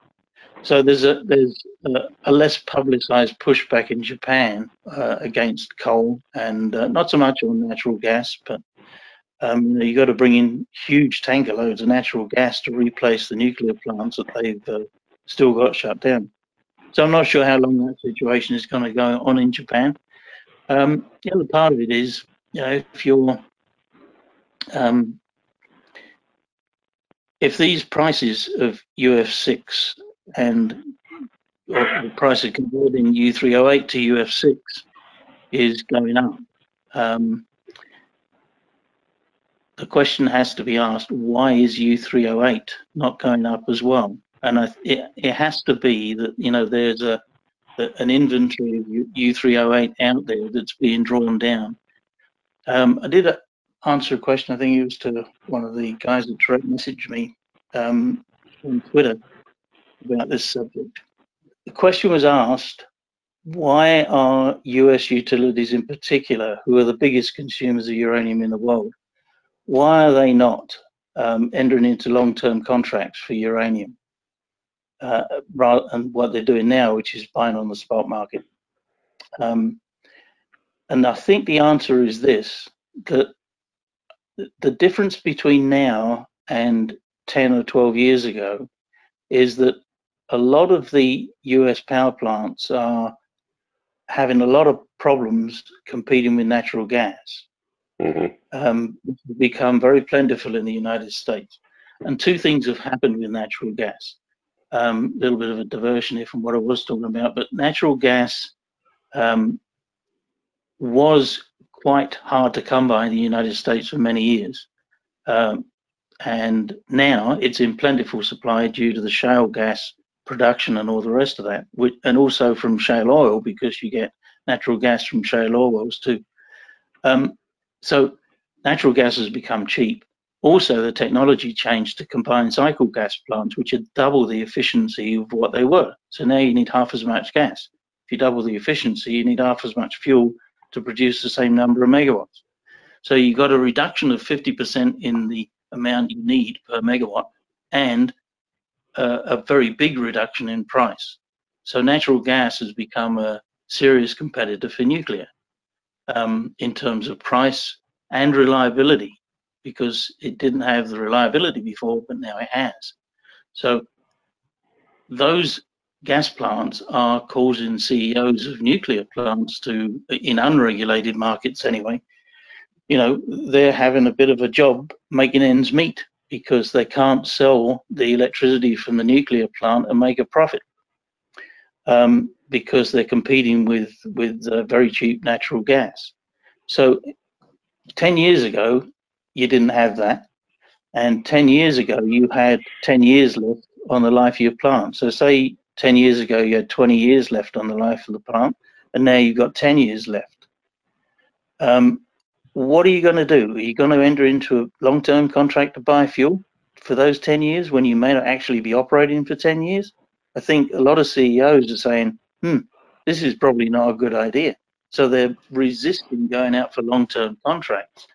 So there's a less publicized pushback in Japan against coal, and not so much on natural gas, but you've got to bring in huge tanker loads of natural gas to replace the nuclear plants that they've still got shut down. So I'm not sure how long that situation is going to go on in Japan. The other part of it is, if you're if these prices of UF6 and the price of converting U3O8 to UF6 is going up, the question has to be asked, why is U3O8 not going up as well? And it has to be that there's an inventory of U3O8 out there that's being drawn down. I did answer a question, I think it was to one of the guys that direct messaged me on Twitter about this subject. The question was asked, why are US utilities in particular, who are the biggest consumers of uranium in the world, why are they not entering into long-term contracts for uranium? And what they're doing now, which is buying on the spot market. And I think the answer is this, that the difference between now and 10 or 12 years ago is that a lot of the US power plants are having a lot of problems competing with natural gas. It's become very plentiful in the United States. And two things have happened with natural gas. A little bit of a diversion here from what I was talking about, but natural gas was quite hard to come by in the United States for many years. And now it's in plentiful supply due to the shale gas production and all the rest of that, and also from shale oil, because you get natural gas from shale oil wells too. So natural gas has become cheap. Also, the technology changed to combined cycle gas plants, which are double the efficiency of what they were. So now you need half as much gas. If you double the efficiency, you need half as much fuel to produce the same number of megawatts. So you got a reduction of 50% in the amount you need per megawatt, and a very big reduction in price. So natural gas has become a serious competitor for nuclear in terms of price and reliability. because it didn't have the reliability before, but now it has. So those gas plants are causing CEOs of nuclear plants to, in unregulated markets anyway, you know, they're having a bit of a job making ends meet because they can't sell the electricity from the nuclear plant and make a profit, because they're competing with very cheap natural gas. So 10 years ago, you didn't have that. And 10 years ago, you had 10 years left on the life of your plant. So say 10 years ago, you had 20 years left on the life of the plant, and now you've got 10 years left. What are you going to do? Are you going to enter into a long-term contract to buy fuel for those 10 years when you may not actually be operating for 10 years? I think a lot of CEOs are saying, this is probably not a good idea. So they're resisting going out for long-term contracts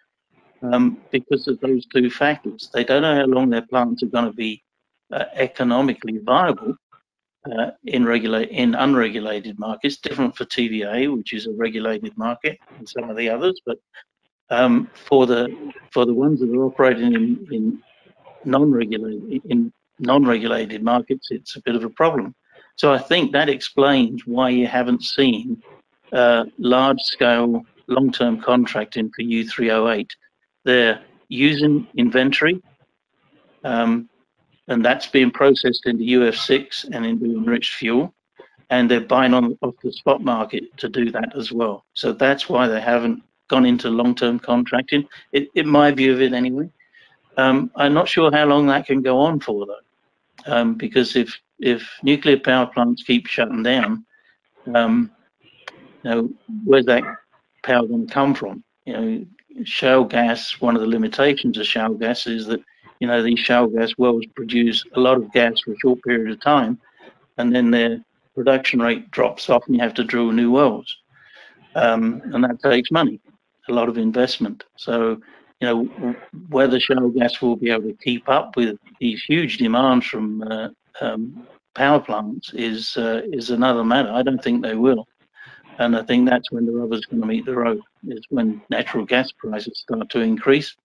because of those two factors. They don't know how long their plants are going to be economically viable in unregulated markets, different for TVA, which is a regulated market, and some of the others. But for the ones that are operating in non-regulated markets, it's a bit of a problem. So I think that explains why you haven't seen large-scale long-term contracting for U3O8. They're using inventory, and that's being processed into UF6 and into enriched fuel, and they're buying off the spot market to do that as well. So that's why they haven't gone into long-term contracting, in my view of it anyway. I'm not sure how long that can go on for, though, because if nuclear power plants keep shutting down, you know, where's that power going to come from? You know, shale gas, one of the limitations of shale gas is that, you know, these shale gas wells produce a lot of gas for a short period of time, and then their production rate drops off and you have to drill new wells. And that takes money, a lot of investment. So, you know, whether shale gas will be able to keep up with these huge demands from power plants is another matter. I don't think they will. And I think that's when the rubber's going to meet the road, is when natural gas prices start to increase.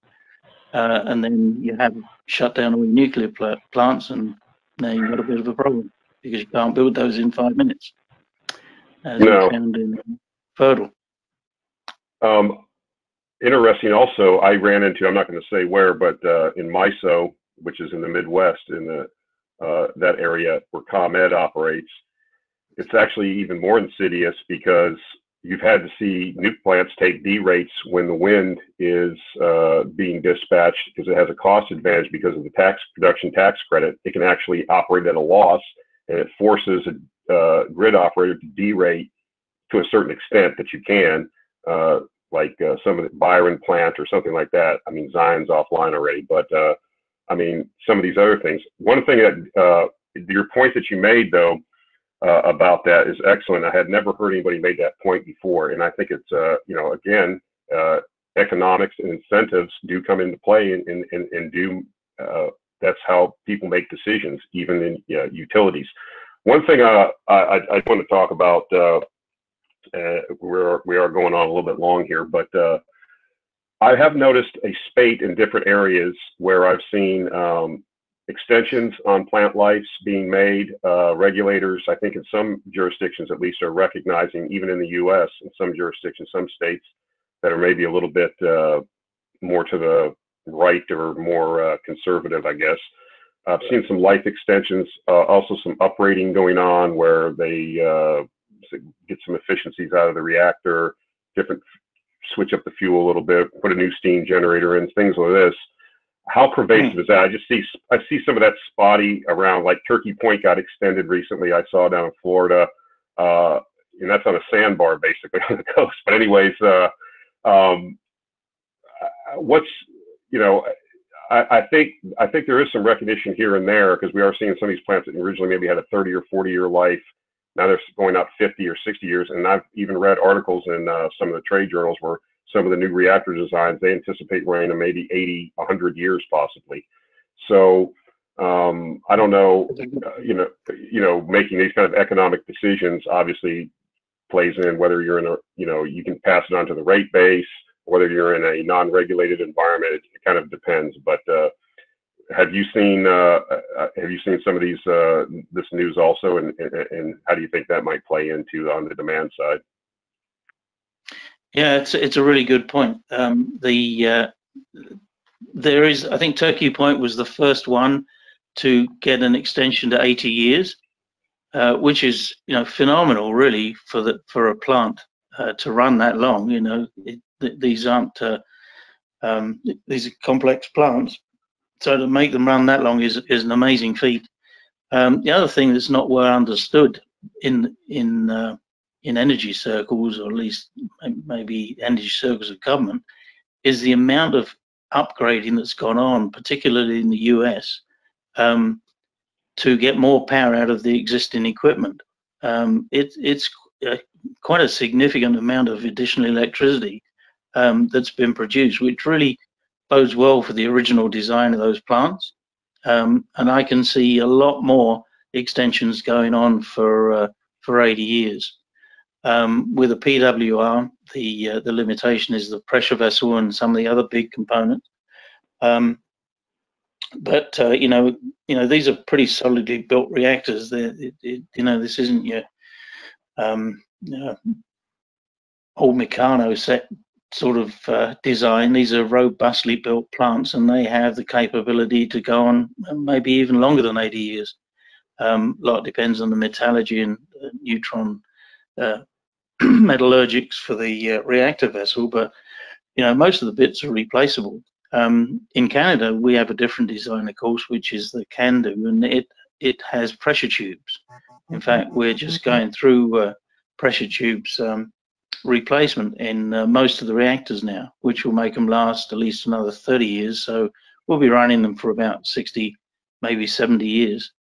And then you have shut down all nuclear plants, and now you've got a bit of a problem because you can't build those in 5 minutes, as we found in Fertile. Interesting also, I ran into, I'm not going to say where, but in MISO, which is in the Midwest, in the that area where ComEd operates, it's actually even more insidious because you've had to see nuke plants take D rates when the wind is being dispatched because it has a cost advantage because of the production tax credit. It can actually operate at a loss, and it forces a grid operator to derate to a certain extent that you can, like some of the Byron plant or something like that. I mean, Zion's offline already, but I mean, some of these other things. One thing that your point that you made, though, about that is excellent. I had never heard anybody make that point before, and I think it's you know, again, economics and incentives do come into play, and do that's how people make decisions, even in utilities. One thing I want to talk about, we are going on a little bit long here, but I have noticed a spate in different areas where I've seen extensions on plant lives being made. Regulators, I think in some jurisdictions at least, are recognizing, even in the U.S., in some jurisdictions, some states that are maybe a little bit more to the right or more conservative, I guess. I've seen some life extensions, also some uprating going on where they get some efficiencies out of the reactor, switch up the fuel a little bit, put a new steam generator in, things like this. How pervasive is that? I see some of that spotty around, like Turkey Point got extended recently. I saw down in Florida, and that's on a sandbar basically on the coast. But anyways, what's, you know, I think there is some recognition here and there, because we are seeing some of these plants that originally maybe had a 30 or 40 year life. Now they're going out 50 or 60 years. And I've even read articles in some of the trade journals where some of the new reactor designs, they anticipate running to maybe 80, 100 years possibly. So I don't know, you know, making these kind of economic decisions obviously plays in whether you're in a, you know, you can pass it on to the rate base, whether you're in a non-regulated environment. It kind of depends. But have you seen some of these this news also, and how do you think that might play into on the demand side? Yeah, it's a really good point. There is, I think Turkey Point was the first one to get an extension to 80 years, which is, you know, phenomenal really for a plant to run that long. You know, these aren't these are complex plants, so to make them run that long is an amazing feat. The other thing that's not well understood in energy circles, or at least maybe energy circles of government, is the amount of upgrading that's gone on, particularly in the US, to get more power out of the existing equipment. It's quite a significant amount of additional electricity that's been produced, which really bodes well for the original design of those plants. And I can see a lot more extensions going on for 80 years. With a PWR, the limitation is the pressure vessel and some of the other big components. But you know, these are pretty solidly built reactors. You know, this isn't your old Meccano set sort of design. These are robustly built plants, and they have the capability to go on maybe even longer than 80 years. A lot depends on the metallurgy and neutron metallurgics for the reactor vessel, but you know, most of the bits are replaceable. In Canada, we have a different design, of course, which is the CANDU, and it has pressure tubes. In fact, we're just going through pressure tubes replacement in most of the reactors now, which will make them last at least another 30 years. So we'll be running them for about 60, maybe 70 years,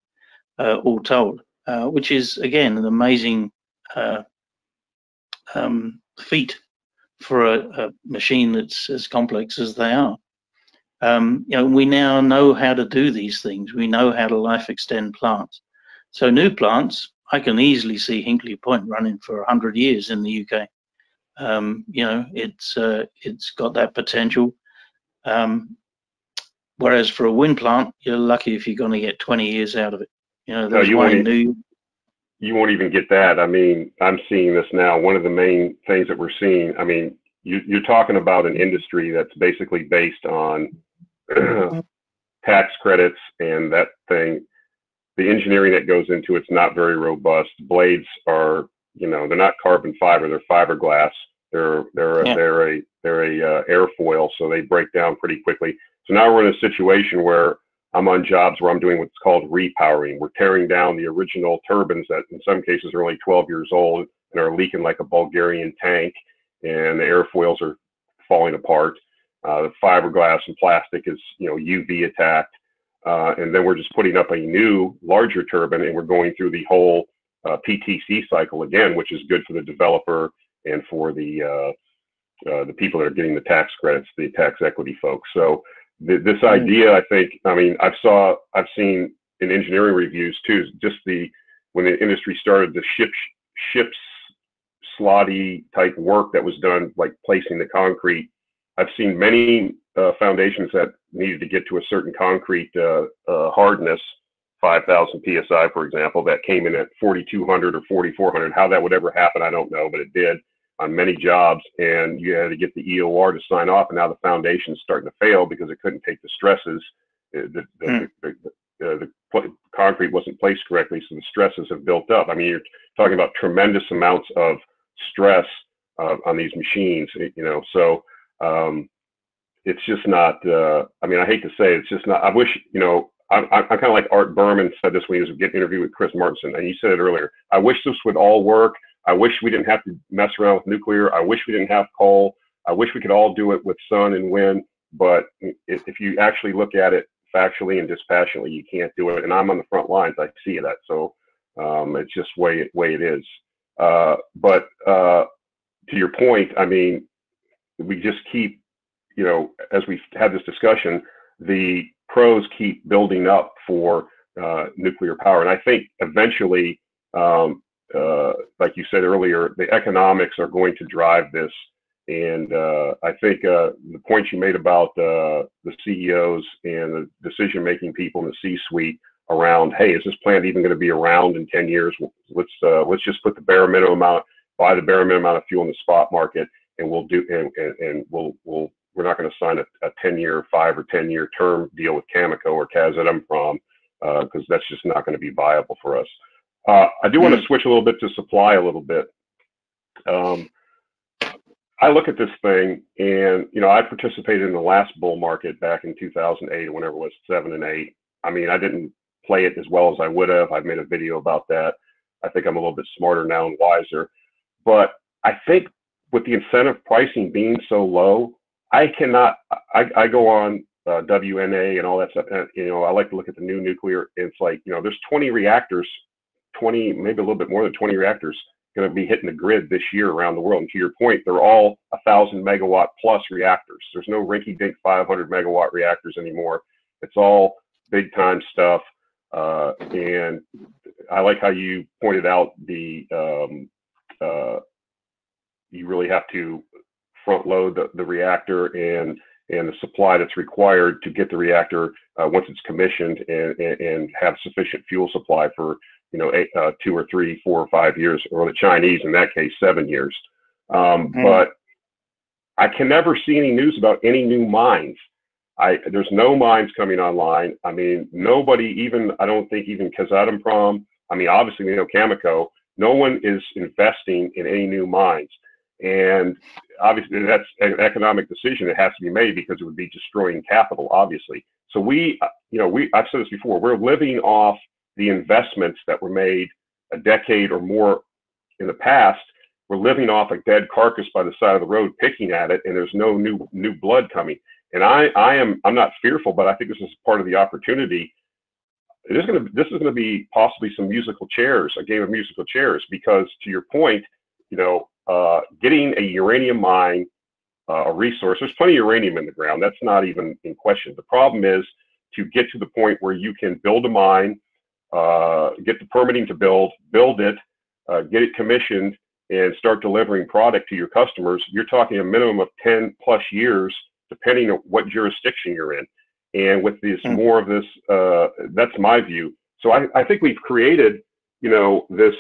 all told, which is, again, an amazing feat for a machine that's as complex as they are. You know, we now know how to do these things. We know how to life extend plants. So new plants, I can easily see Hinkley Point running for 100 years in the UK. You know, it's got that potential. Whereas for a wind plant, you're lucky if you're going to get 20 years out of it. You know, there's one in New York. You won't even get that. I mean, I'm seeing this now. One of the main things that we're seeing, I mean, you're talking about an industry that's basically based on tax credits and that thing. The engineering that goes into it's not very robust. Blades are, you know, they're not carbon fiber; they're fiberglass. They're a airfoil, so they break down pretty quickly. So now we're in a situation where I'm on jobs where I'm doing what's called repowering. We're tearing down the original turbines that in some cases are only 12 years old and are leaking like a Bulgarian tank, and the airfoils are falling apart. The fiberglass and plastic is, you know, UV attacked. And then we're just putting up a new, larger turbine, and we're going through the whole PTC cycle again, which is good for the developer and for the people that are getting the tax credits, the tax equity folks. So this idea, I think, I mean, I've seen in engineering reviews too, just when the industry started, the ships slotty type work that was done, like placing the concrete. I've seen many foundations that needed to get to a certain concrete hardness, 5,000 psi, for example, that came in at 4,200 or 4,400. How that would ever happen, I don't know, but it did on many jobs, and you had to get the EOR to sign off, and now the foundation's starting to fail because it couldn't take the stresses. The concrete wasn't placed correctly, so the stresses have built up. I mean, you're talking about tremendous amounts of stress on these machines, you know, so it's just not, I mean, I hate to say it, it's just not, I wish, you know, I'm kind of like Art Berman said this when he was getting interviewed with Chris Martinson, and you said it earlier, I wish this would all work. I wish we didn't have to mess around with nuclear. I wish we didn't have coal. I wish we could all do it with sun and wind, but if you actually look at it factually and dispassionately, you can't do it. And I'm on the front lines, I see that. So it's just way it is. But to your point, I mean, we just keep, you know, as we've had this discussion, the pros keep building up for nuclear power. And I think eventually, like you said earlier, the economics are going to drive this. And I think the point you made about the CEOs and the decision-making people in the C-suite around, hey, is this plant even going to be around in 10 years? Let's just put the bare minimum out, buy the bare minimum amount of fuel in the spot market, and we'll do, and we're not going to sign a 10-year, 5 or 10-year term deal with Cameco or Kazatomprom because that's just not going to be viable for us. I do want to switch a little bit to supply a little bit. I look at this thing, and I participated in the last bull market back in 2008 or whenever it was, 7 and 8. I mean, I didn't play it as well as I would have. I've made a video about that. I think I'm a little bit smarter now and wiser. But I think with the incentive pricing being so low, I go on WNA and all that stuff. And, I like to look at the new nuclear. It's like, there's 20 reactors, 20, maybe a little bit more than 20 reactors going to be hitting the grid this year around the world. And to your point, they're all 1,000 megawatt plus reactors. There's no rinky-dink 500 megawatt reactors anymore. It's all big time stuff. And I like how you pointed out you really have to front load the reactor and the supply that's required to get the reactor once it's commissioned and have sufficient fuel supply for 2 or 3, 4 or 5 years, or the Chinese in that case 7 years. But I can never see any news about any new mines. There's no mines coming online. I mean, nobody, I don't think even Kazatomprom, I mean, obviously, Cameco, no one is investing in any new mines. And obviously that's an economic decision that has to be made because it would be destroying capital, obviously. So I've said this before, we're living off the investments that were made a decade or more in the past. We're living off a dead carcass by the side of the road, picking at it, and there's no new blood coming. And I'm not fearful, but I think this is part of the opportunity. This is going to be possibly some musical chairs, a game of musical chairs, because to your point, getting a uranium mine, a resource, there's plenty of uranium in the ground. That's not even in question. The problem is to get to the point where you can build a mine, get the permitting to build it, get it commissioned, and start delivering product to your customers. You're talking a minimum of 10 plus years, depending on what jurisdiction you're in. And with this more of this, that's my view. So I think we've created, this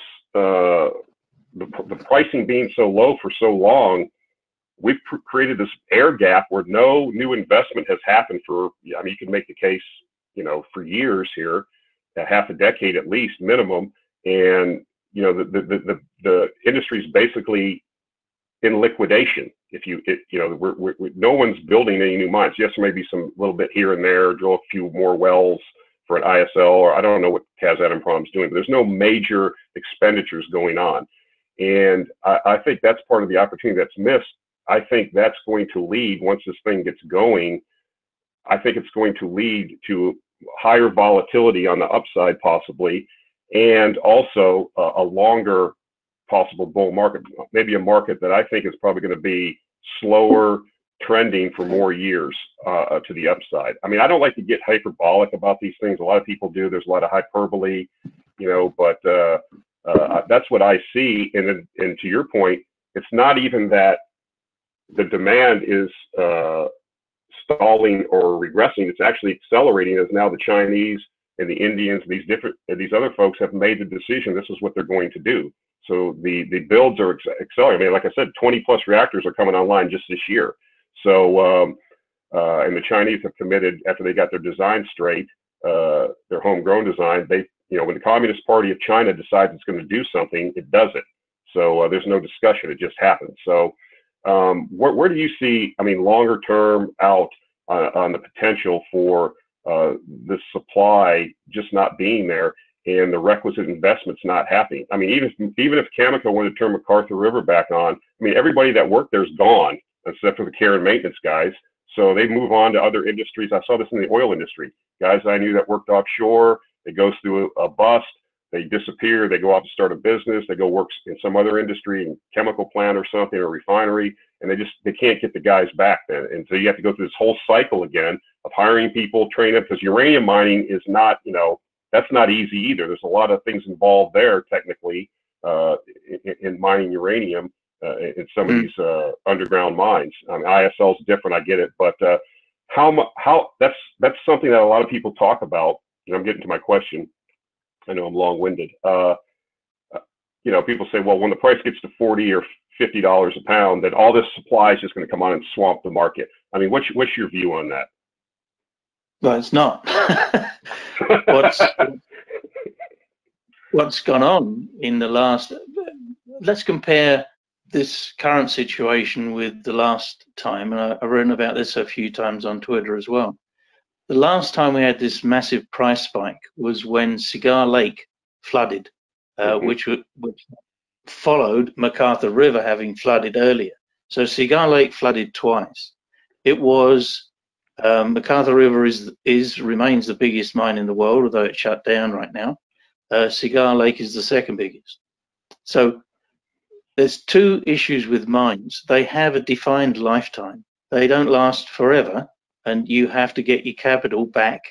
the pricing being so low for so long, we've created this air gap where no new investment has happened for, I mean, you can make the case, for years here, half a decade at least minimum. And, the industry is basically in liquidation. No one's building any new mines. Yes, there may be some little bit here and there, drill a few more wells for an ISL, or I don't know what Kazatomprom is doing, but there's no major expenditures going on. And I think that's part of the opportunity that's missed. I think that's going to lead, once this thing gets going, I think it's going to lead to higher volatility on the upside possibly, and also a longer possible bull market, maybe a market that I think is probably going to be slower trending for more years to the upside. I mean, I don't like to get hyperbolic about these things. A lot of people do. There's a lot of hyperbole, but that's what I see. And to your point, it's not even that the demand is stalling or regressing. It's actually accelerating as now the Chinese and the Indians, these other folks have made the decision. This is what they're going to do. So the builds are accelerating. I mean, like I said, 20 plus reactors are coming online just this year. So, and the Chinese have committed, after they got their design straight, their homegrown design, when the Communist Party of China decides it's going to do something, it does it. So there's no discussion, it just happens. So where do you see, I mean, longer term out on the potential for this supply just not being there and the requisite investments not happening? I mean, even if Cameco wanted to turn McArthur River back on, I mean, everybody that worked there is gone, except for the care and maintenance guys. So they move on to other industries. I saw this in the oil industry. Guys I knew that worked offshore, it goes through a bust, they disappear, they go out to start a business, they go work in some other industry, in chemical plant or something, or refinery, and they can't get the guys back then. And so you have to go through this whole cycle again of hiring people, training them, because uranium mining is not, that's not easy either. There's a lot of things involved there technically in mining uranium. in some of these underground mines. I mean, ISL is different, I get it, but how that's something that a lot of people talk about. And I'm getting to my question. I know I'm long-winded. You know, people say, well, when the price gets to $40 or $50 a pound, then all this supply is just going to come on and swamp the market. I mean, what's your view on that? Well, it's not. What's gone on in the last, let's compare this current situation with the last time, and I've written about this a few times on Twitter as well. The last time we had this massive price spike was when Cigar Lake flooded, which followed MacArthur River having flooded earlier. So Cigar Lake flooded twice. It was MacArthur River remains the biggest mine in the world, although it's shut down right now. Cigar Lake is the second biggest. So there's two issues with mines. They have a defined lifetime. They don't last forever, and you have to get your capital back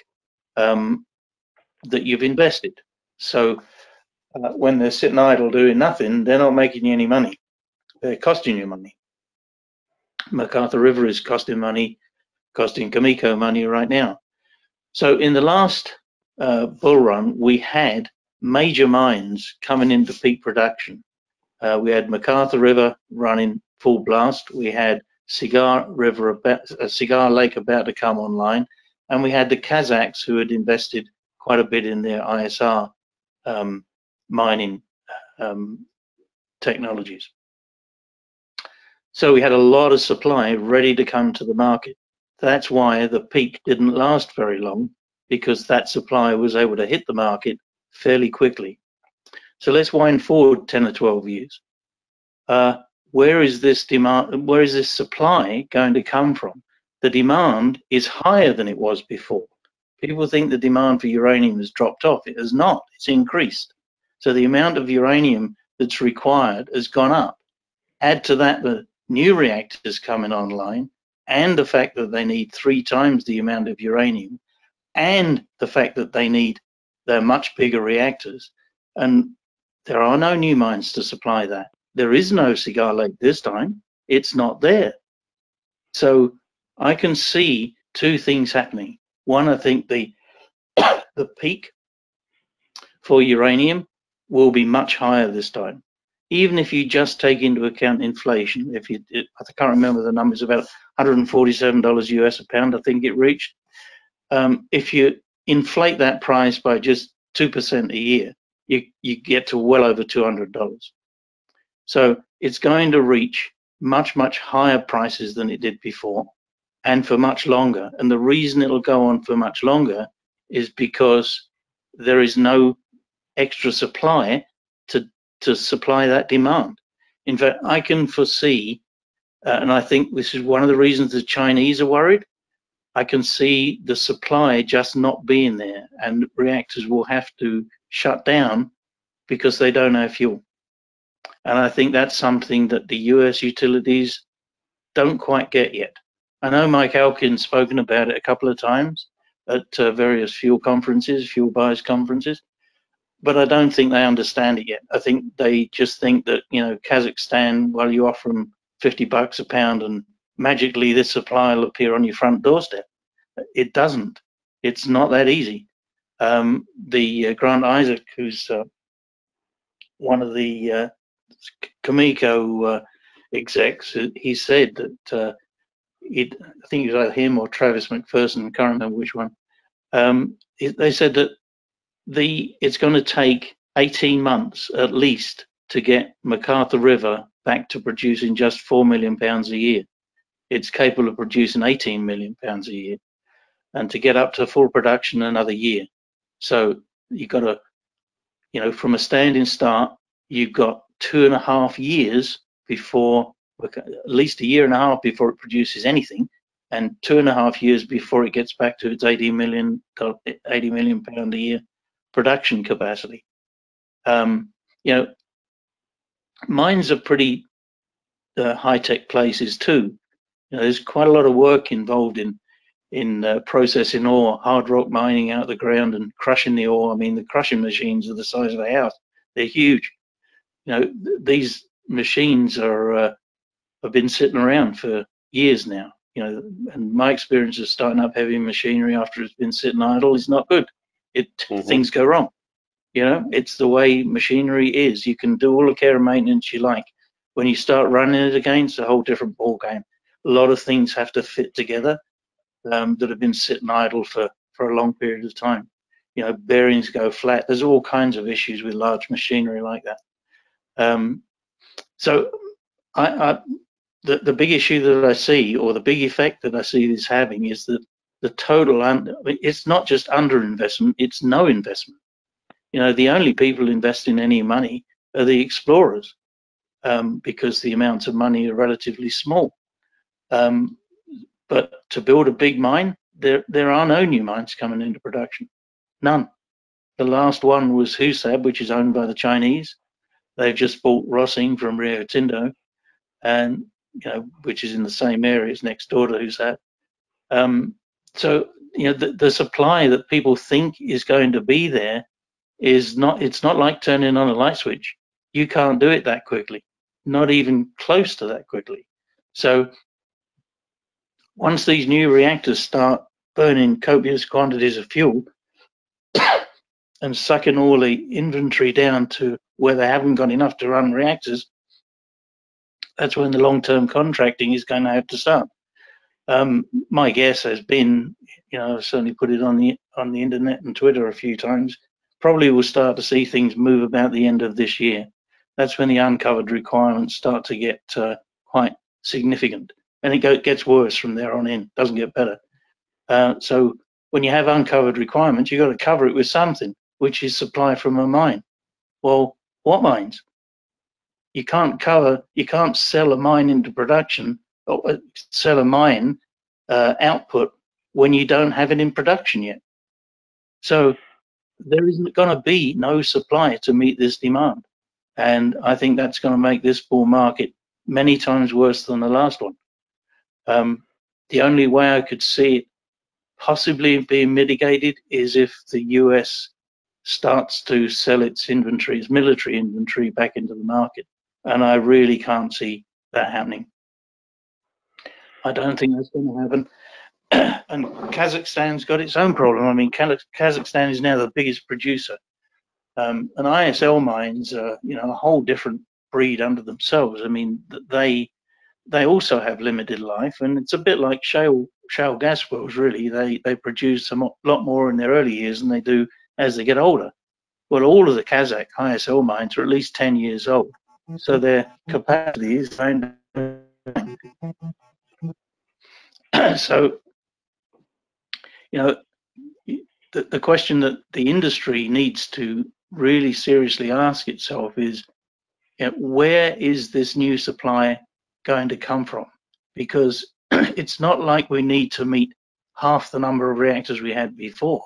that you've invested. So when they're sitting idle doing nothing, they're not making you any money. They're costing you money. MacArthur River is costing money, costing Cameco money right now. So in the last bull run, we had major mines coming into peak production. We had MacArthur River running full blast. We had Cigar Lake about to come online, and we had the Kazakhs who had invested quite a bit in their ISR mining technologies. So we had a lot of supply ready to come to the market. That's why the peak didn't last very long, because that supply was able to hit the market fairly quickly. So let's wind forward 10 or 12 years. Where is this demand? Where is this supply going to come from? The demand is higher than it was before. People think the demand for uranium has dropped off. It has not. It's increased. So the amount of uranium that's required has gone up. Add to that the new reactors coming online, and the fact that they need 3 times the amount of uranium, and the fact that they're much bigger reactors, and there are no new mines to supply that. There is no Cigar Lake this time. It's not there. So I can see two things happening. One, I think the peak for uranium will be much higher this time. Even if you just take into account inflation, I can't remember the numbers, about $147 US a pound, I think it reached. If you inflate that price by just 2% a year, you get to well over $200. So it's going to reach much, much higher prices than it did before, and for much longer. And the reason it'll go on for much longer is because there is no extra supply to supply that demand. In fact, I can foresee, and I think this is one of the reasons the Chinese are worried, I can see the supply just not being there, and reactors will have to shut down because they don't have fuel. And I think that's something that the US utilities don't quite get yet. I know Mike Alkin's spoken about it a couple of times at various fuel conferences, fuel buyers conferences, but I don't think they understand it yet. I think they just think that, you know, Kazakhstan, well, you offer them $50 a pound and magically this supply will appear on your front doorstep. It doesn't. It's not that easy. Grant Isaac, who's one of the Cameco execs, he said that I think it was either him or Travis McPherson, I can't remember which one. They said that it's going to take 18 months at least to get MacArthur River back to producing just 4 million pounds a year. It's capable of producing 18 million pounds a year, and to get up to full production another year. So you've got to, you know, from a standing start, you've got 2.5 years before, at least 1.5 years before it produces anything, and 2.5 years before it gets back to its 80 million pound a year production capacity. You know, mines are pretty high-tech places too. You know, there's quite a lot of work involved in processing ore, hard rock mining out of the ground and crushing the ore. I mean, the crushing machines are the size of a house. They're huge. You know, these machines have been sitting around for years now. You know, and my experience of starting up heavy machinery after it's been sitting idle is not good. Things go wrong. You know, it's the way machinery is. You can do all the care and maintenance you like. When you start running it again, it's a whole different ball game. A lot of things have to fit together that have been sitting idle for a long period of time. You know, bearings go flat. There's all kinds of issues with large machinery like that. So the big issue that I see, or the big effect that I see this having, is that the total, it's not just underinvestment, it's no investment. You know, the only people investing any money are the explorers, because the amounts of money are relatively small. But to build a big mine, there are no new mines coming into production. None. The last one was Husab, which is owned by the Chinese. They've just bought Rossing from Rio Tinto, and you know, which is in the same area, it's next door to Husab. So you know, the supply that people think is going to be there is not. It's not like turning on a light switch. You can't do it that quickly, not even close to that quickly. So once these new reactors start burning copious quantities of fuel and sucking all the inventory down to where they haven't got enough to run reactors, that's when the long-term contracting is going to have to start. My guess has been, you know, I've certainly put it on the internet and Twitter a few times, probably we'll start to see things move about the end of this year. That's when the uncovered requirements start to get quite significant, and it gets worse from there on in, doesn't get better. So when you have uncovered requirements, you've got to cover it with something, which is supply from a mine. Well, what mines? You can't sell a mine into production, or sell a mine output when you don't have it in production yet. So there isn't going to be no supply to meet this demand. And I think that's going to make this bull market many times worse than the last one. The only way I could see it possibly being mitigated is if the US starts to sell its inventory, its military inventory, back into the market. And I really can't see that happening. I don't think that's going to happen. And Kazakhstan's got its own problem. I mean, Kazakhstan is now the biggest producer. And ISL mines are, you know, a whole different breed unto themselves. I mean, they also have limited life, and it's a bit like shale gas wells, really. They produce a lot more in their early years than they do as they get older. Well, all of the Kazakh ISL mines are at least 10 years old, so their capacity is going down. So, you know, the question that the industry needs to really seriously ask itself is, you know, where is this new supply going to come from? Because it's not like we need to meet half the number of reactors we had before.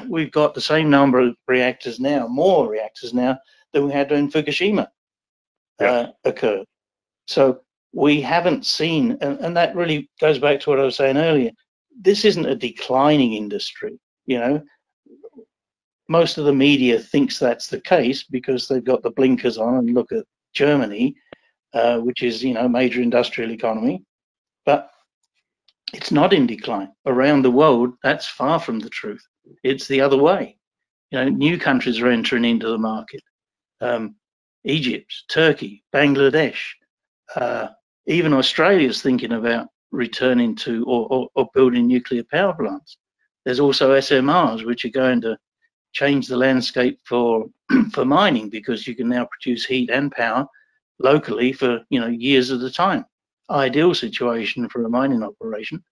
We've got the same number of reactors now, more reactors now than we had when Fukushima occurred. So we haven't seen, and that really goes back to what I was saying earlier, this isn't a declining industry. You know, most of the media thinks that's the case because they've got the blinkers on and look at Germany, which is, you know, a major industrial economy, but it's not in decline. Around the world, that's far from the truth. It's the other way. You know, new countries are entering into the market. Egypt, Turkey, Bangladesh, even Australia's thinking about returning to or building nuclear power plants. There's also SMRs, which are going to change the landscape for mining, because you can now produce heat and power locally for, you know, years at a time. Ideal situation for a mining operation,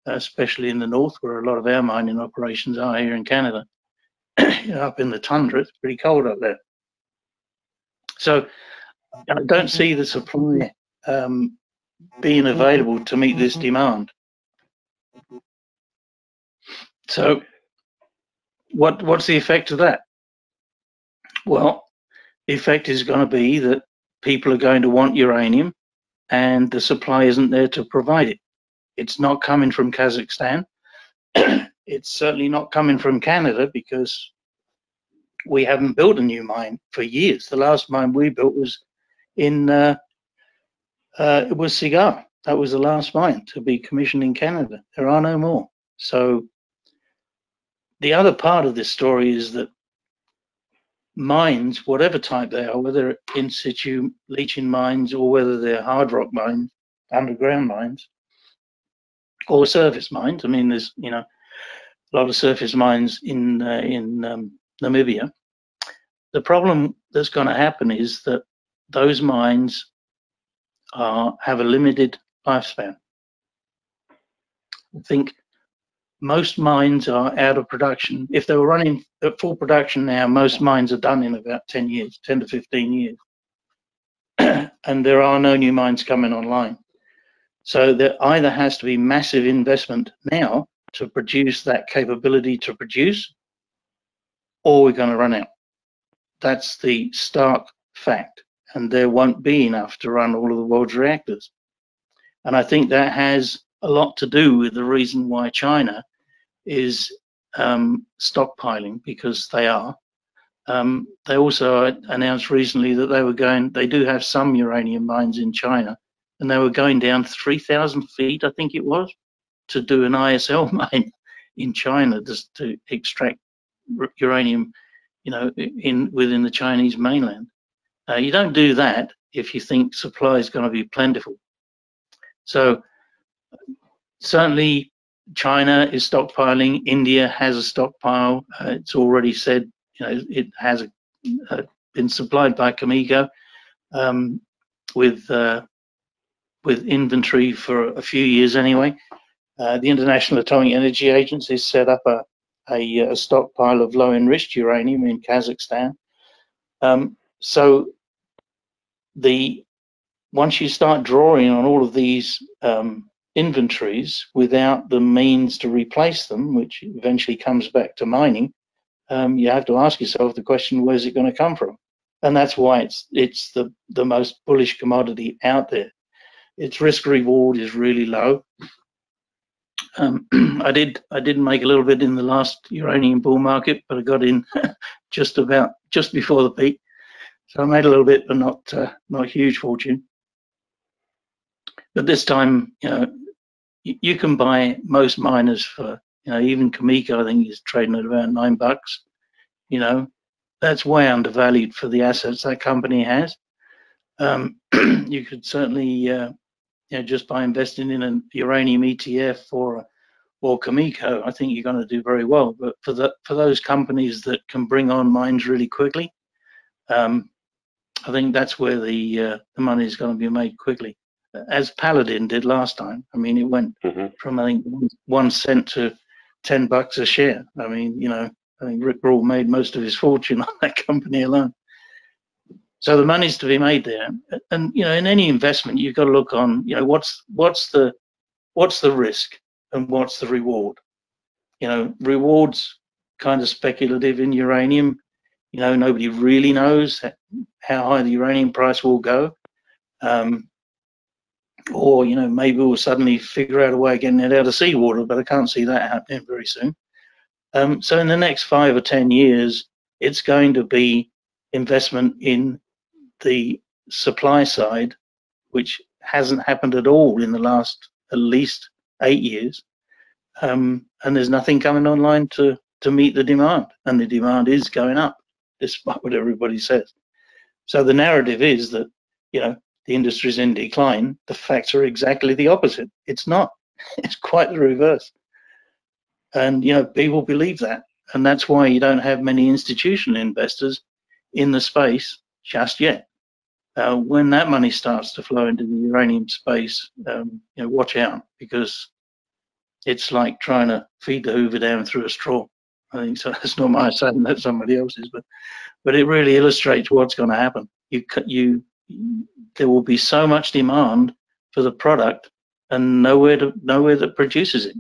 especially in the north, where a lot of our mining operations are here in Canada. You know, up in the tundra, it's pretty cold up there. So I don't see the supply being available to meet this demand. So what's the effect of that? Well, the effect is going to be that people are going to want uranium, and the supply isn't there to provide it. It's not coming from Kazakhstan. It's certainly not coming from Canada, because we haven't built a new mine for years. The last mine we built was in it was Cigar. That was the last mine to be commissioned in Canada. There are no more. So the other part of this story is that mines, whatever type they are, whether in situ leaching mines or whether they're hard rock mines, underground mines, or surface mines. I mean, there's a lot of surface mines in Namibia. The problem that's going to happen is that those mines have a limited lifespan. I think most mines are out of production. If they were running at full production now, most mines are done in about 10 years, 10 to 15 years. And there are no new mines coming online. So there either has to be massive investment now to produce that capability to produce, or we're going to run out. That's the stark fact. And there won't be enough to run all of the world's reactors. And I think that has a lot to do with the reason why China is stockpiling, because they are. They also announced recently that they do have some uranium mines in China, and they were going down 3,000 feet, I think it was, to do an ISL mine in China just to extract uranium, within the Chinese mainland. You don't do that if you think supply is going to be plentiful. So certainly China is stockpiling. India has a stockpile. It's already said, it has been supplied by Cameco with inventory for a few years anyway. The International Atomic Energy Agency set up a stockpile of low enriched uranium in Kazakhstan. So once you start drawing on all of these inventories without the means to replace them, which eventually comes back to mining, you have to ask yourself the question, where's it going to come from? And that's why it's the most bullish commodity out there. Its risk reward is really low. I did make a little bit in the last uranium bull market, but I got in just before the peak. So I made a little bit, but not a huge fortune. But this time, you can buy most miners for, even Cameco, I think, is trading at about $9. That's way undervalued for the assets that company has. You could certainly, just by investing in a uranium ETF or Cameco, I think you're going to do very well. But for those companies that can bring on mines really quickly, I think that's where the money is going to be made quickly, as Paladin did last time. I mean, it went from, I think, 1 cent to $10 a share. I mean, I think Rick Rule made most of his fortune on that company alone. So the money's to be made there. And, in any investment, you've got to look on, what's the risk and what's the reward? Rewards kind of speculative in uranium. Nobody really knows how high the uranium price will go. Or, maybe we'll suddenly figure out a way of getting it out of seawater, but I can't see that happening very soon. So in the next 5 or 10 years, it's going to be investment in the supply side, which hasn't happened at all in the last at least 8 years. And there's nothing coming online to meet the demand. And the demand is going up, despite what everybody says. So the narrative is that, the industry's in decline. The facts are exactly the opposite. It's not. It's quite the reverse. And, people believe that. And that's why you don't have many institutional investors in the space just yet. When that money starts to flow into the uranium space, watch out, because it's like trying to feed the Hoover Dam through a straw. I think so. That's not my saying, that's somebody else's, but it really illustrates what's going to happen. There will be so much demand for the product and nowhere that produces it.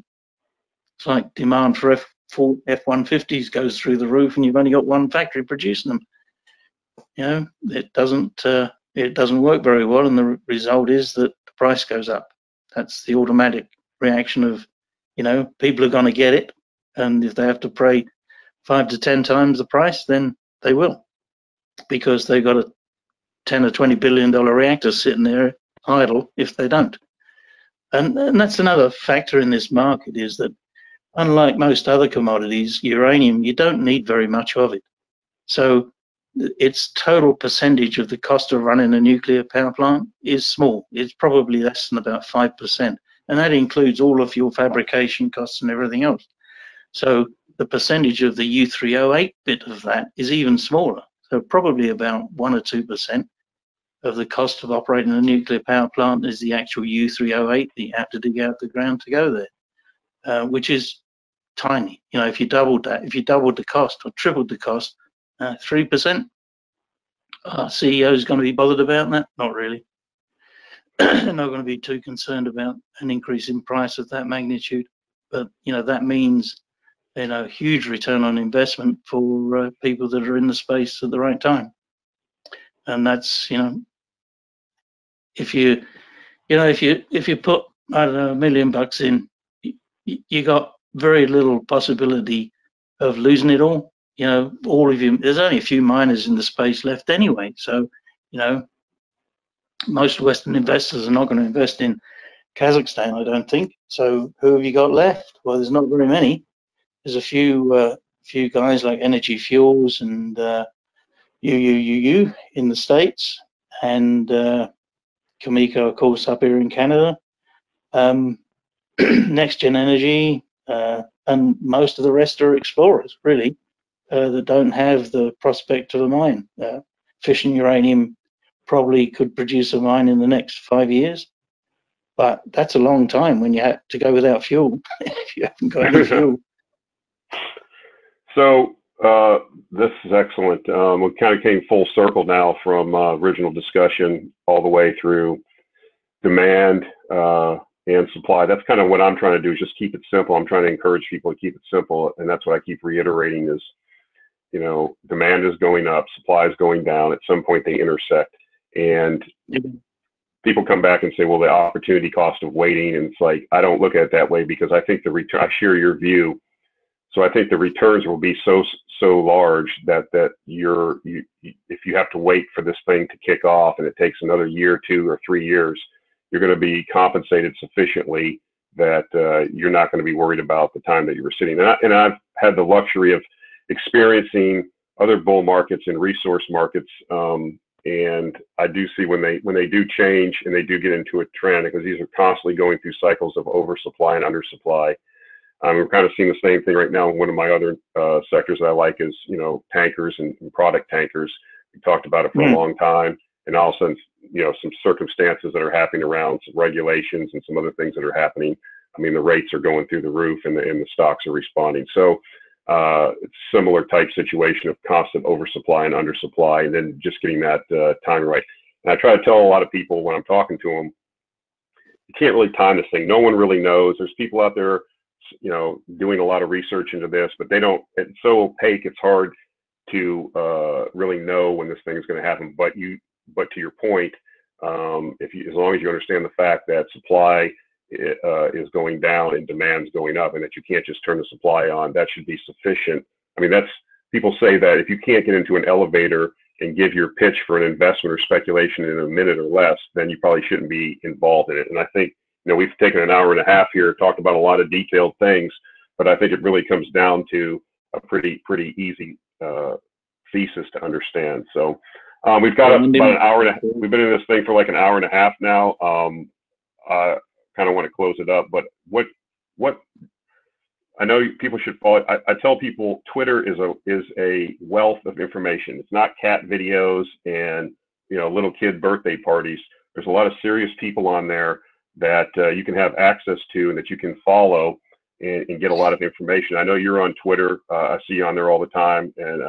It's like demand for F-150s goes through the roof, and you've only got one factory producing them. It doesn't work very well, and the result is that the price goes up. That's the automatic reaction of, people are going to get it, and if they have to pay 5 to 10 times the price, then they will, because they've got to $10 or $20 billion reactors sitting there idle if they don't. And that's another factor in this market, is that unlike most other commodities, uranium, you don't need very much of it. So its total percentage of the cost of running a nuclear power plant is small. It's probably less than about 5%. And that includes all of your fabrication costs and everything else. So the percentage of the U3O8 bit of that is even smaller. So probably about 1 or 2% of the cost of operating a nuclear power plant is the actual U3O8 that you have to dig out the ground to go there, which is tiny. You know, if you doubled that, if you doubled the cost or tripled the cost, 3%, CEO is going to be bothered about that? Not really. They're not going to be too concerned about an increase in price of that magnitude. But, you know, that means, you know, huge return on investment for people that are in the space at the right time. And that's, you know, if you put, I don't know, $1 million in, you got very little possibility of losing it all. You know, all of you, there's only a few miners in the space left anyway. So, you know, most Western investors are not going to invest in Kazakhstan, I don't think. So who have you got left? Well, there's not very many. There's a few guys like Energy Fuels and UUUU in the States, and Cameco, of course, up here in Canada. Next Gen Energy, and most of the rest are explorers, really, that don't have the prospect of a mine. Fission Uranium probably could produce a mine in the next 5 years, but that's a long time when you have to go without fuel if you haven't got any fuel. So this is excellent. We kind of came full circle now from original discussion all the way through demand and supply. That's kind of what I'm trying to do, is just keep it simple. I'm trying to encourage people to keep it simple, and that's what I keep reiterating is, you know, demand is going up, supply is going down. At some point they intersect, and people come back and say, well, the opportunity cost of waiting, and it's like, I don't look at it that way, because I think the return, I share your view. So I think the returns will be so large that if you have to wait for this thing to kick off and it takes another year, 2 or 3 years, you're going to be compensated sufficiently that you're not going to be worried about the time that you were sitting. And I've had the luxury of experiencing other bull markets and resource markets, and I do see when they do change and they do get into a trend, because these are constantly going through cycles of oversupply and undersupply. We're kind of seeing the same thing right now. One of my other sectors that I like is, you know, tankers and product tankers. We talked about it for a long time, and all of a sudden, you know, some circumstances that are happening around some regulations and some other things that are happening. I mean, the rates are going through the roof, and the stocks are responding. So it's a similar type situation of constant oversupply and undersupply, and then just getting that timing right. And I try to tell a lot of people when I'm talking to them, you can't really time this thing. No one really knows. There's people out there, you know, doing a lot of research into this, but they don't, it's so opaque, it's hard to really know when this thing is going to happen. But to your point, as long as you understand the fact that supply is going down and demand's going up, and that you can't just turn the supply on, that should be sufficient. I mean, people say that if you can't get into an elevator and give your pitch for an investment or speculation in a minute or less, then you probably shouldn't be involved in it. And I think, you know, we've taken an hour and a half here, talked about a lot of detailed things, but I think it really comes down to a pretty easy thesis to understand. So we've got about an hour and a half. We've been in this thing for like an hour and a half now. Kind of want to close it up, but what I know people should follow. I tell people Twitter is a wealth of information. It's not cat videos and, you know, little kid birthday parties. There's a lot of serious people on there that you can have access to and that you can follow and get a lot of information. I know you're on Twitter. I see you on there all the time. And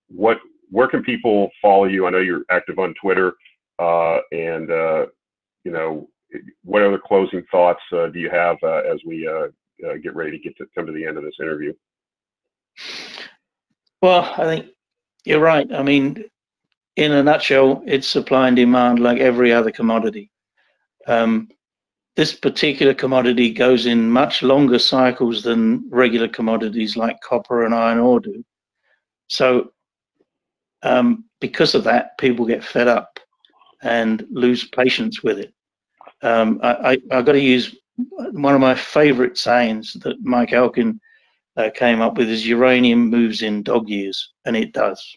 where can people follow you? I know you're active on Twitter. You know, what other closing thoughts do you have as we get ready to come to the end of this interview? Well, I think you're right. I mean, in a nutshell, it's supply and demand like every other commodity. This particular commodity goes in much longer cycles than regular commodities like copper and iron ore do. So because of that, people get fed up and lose patience with it. I've got to use one of my favorite sayings that Mike Elkin came up with is uranium moves in dog years, and it does.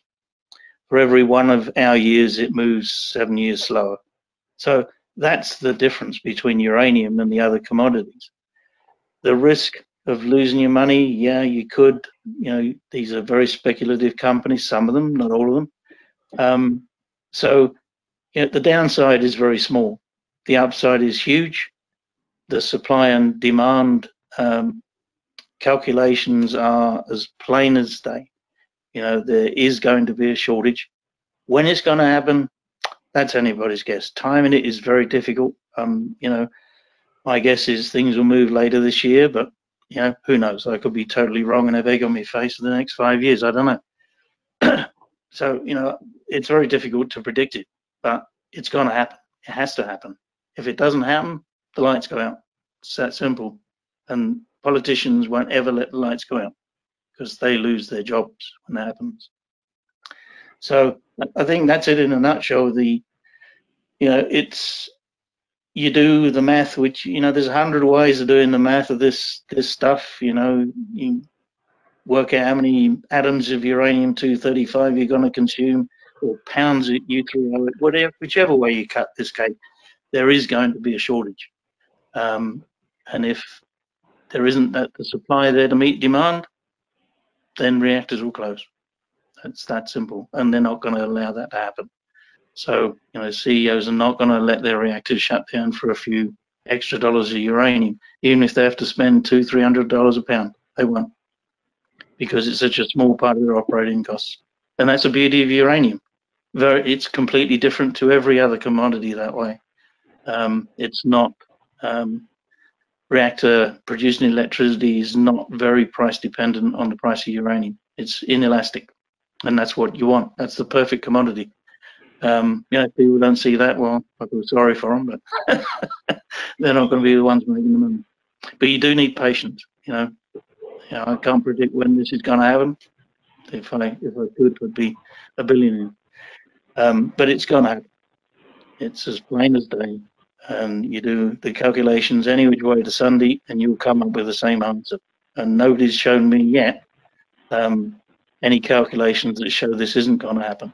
For every one of our years, it moves 7 years slower. So that's the difference between uranium and the other commodities. The risk of losing your money, yeah, you could. You know, these are very speculative companies, some of them, not all of them. So you know, the downside is very small. The upside is huge. The supply and demand calculations are as plain as day. You know, there is going to be a shortage. When it's going to happen, that's anybody's guess. Timing it is very difficult. You know, my guess is things will move later this year, but you know, who knows? I could be totally wrong and have egg on my face for the next 5 years. I don't know. So, you know, it's very difficult to predict it, but it's going to happen. It has to happen. If it doesn't happen, the lights go out. It's that simple. And politicians won't ever let the lights go out because they lose their jobs when that happens. So I think that's it in a nutshell. You know, it's, you do the math, which, you know, there's 100 ways of doing the math of this stuff. You know, you work out how many atoms of uranium-235 you're going to consume, or pounds of U3O, whatever, whichever way you cut this cake, there is going to be a shortage. And if there isn't the supply there to meet demand, then reactors will close. It's that simple, and they're not going to allow that to happen. So, you know, CEOs are not going to let their reactors shut down for a few extra dollars of uranium, even if they have to spend $200-300 a pound. They won't, because it's such a small part of their operating costs. And that's the beauty of uranium. It's completely different to every other commodity that way. It's not reactor producing electricity is not very price dependent on the price of uranium. It's inelastic, and that's what you want. That's the perfect commodity. You know, if people don't see that, well, I feel sorry for them, but they're not going to be the ones making the money. But you do need patience. You know, I can't predict when this is going to happen. If I could, I'd be a billionaire. But it's going to happen. It's as plain as day. And you do the calculations any which way to Sunday, and you'll come up with the same answer. And nobody's shown me yet any calculations that show this isn't going to happen.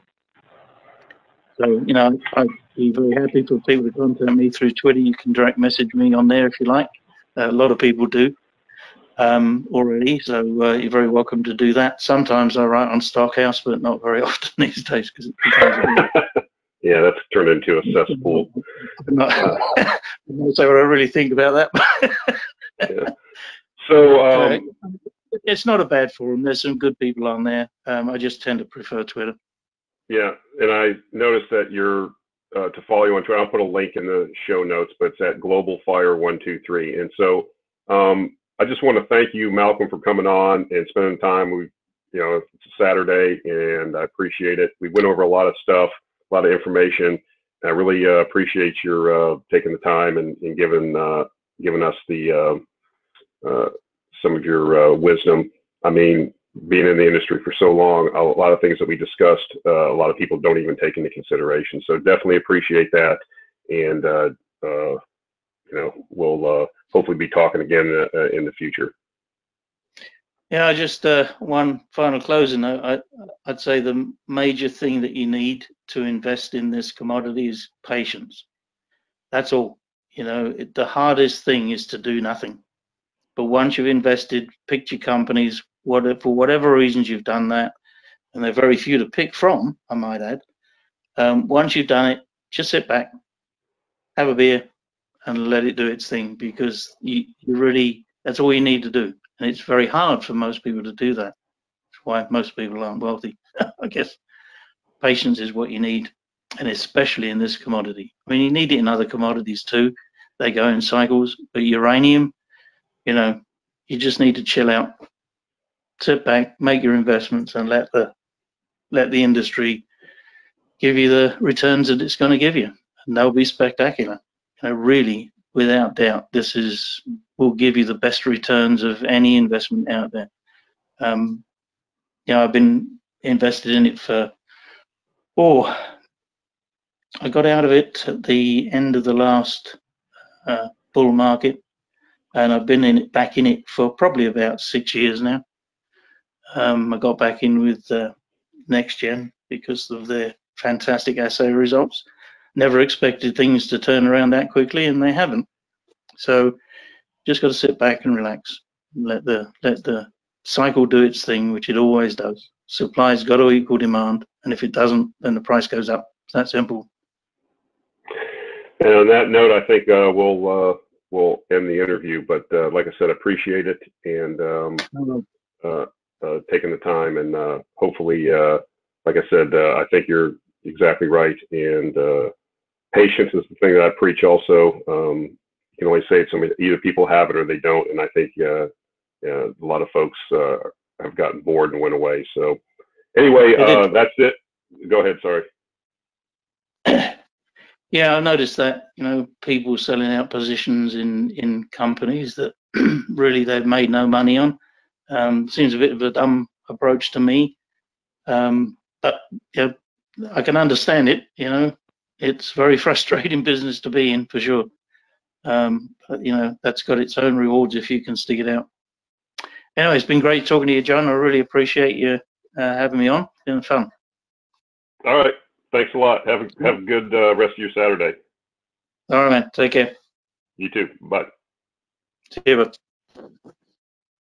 So, you know, I'd be very happy for people to contact me through Twitter. You can direct message me on there if you like. A lot of people do already, so you're very welcome to do that. Sometimes I write on Stockhouse, but not very often these days because it becomes yeah, that's turned into a cesspool. I'm not say what I really think about that. Yeah. So it's not a bad forum. There's some good people on there. I just tend to prefer Twitter. Yeah, and I noticed that you're to follow you on Twitter. I'll put a link in the show notes, but it's at GlobalFire123. And so I just want to thank you, Malcolm, for coming on and spending time. You know, it's a Saturday, and I appreciate it. We went over a lot of stuff, a lot of information. I really appreciate your taking the time and giving us the some of your wisdom. I mean, being in the industry for so long, a lot of things that we discussed, a lot of people don't even take into consideration. So definitely appreciate that. And, you know, we'll hopefully be talking again in the future. Yeah, just one final closing note. I'd say the major thing that you need to invest in this commodity is patience. That's all. You know, the hardest thing is to do nothing. But once you've invested, picked your companies, for whatever reasons you've done that, and there are very few to pick from, I might add. Once you've done it, just sit back, have a beer, and let it do its thing, because you really, that's all you need to do. And it's very hard for most people to do that. That's why most people aren't wealthy. I guess patience is what you need, and especially in this commodity. I mean, you need it in other commodities too. They go in cycles, but uranium, you know, you just need to chill out, sit back, make your investments, and let the industry give you the returns that it's going to give you, and they'll be spectacular. You know, really, without doubt, this will give you the best returns of any investment out there. You know, I've been invested in it for Oh, I got out of it at the end of the last bull market, and I've been back in it for probably about 6 years now. I got back in with NextGen because of their fantastic assay results. Never expected things to turn around that quickly, and they haven't. So just got to sit back and relax, and let the cycle do its thing, which it always does. Supply's got to equal demand, and if it doesn't, then the price goes up. It's that simple. And on that note, I think we'll end the interview. But like I said, appreciate it, and taking the time, and hopefully, like I said, I think you're exactly right. And patience is the thing that I preach. Also, you can always say it's either people have it or they don't. And I think a lot of folks have gotten bored and went away. So anyway, that's it. Go ahead. Sorry. Yeah, I noticed that, people selling out positions in companies that really they've made no money on. Seems a bit of a dumb approach to me. But I can understand it, It's very frustrating business to be in, for sure. But, that's got its own rewards if you can stick it out. Anyway, it's been great talking to you, John. I really appreciate you having me on. It's been fun. All right. Thanks a lot. Have a good rest of your Saturday. All right, man. Take care. You too. Bye. See you. Bye.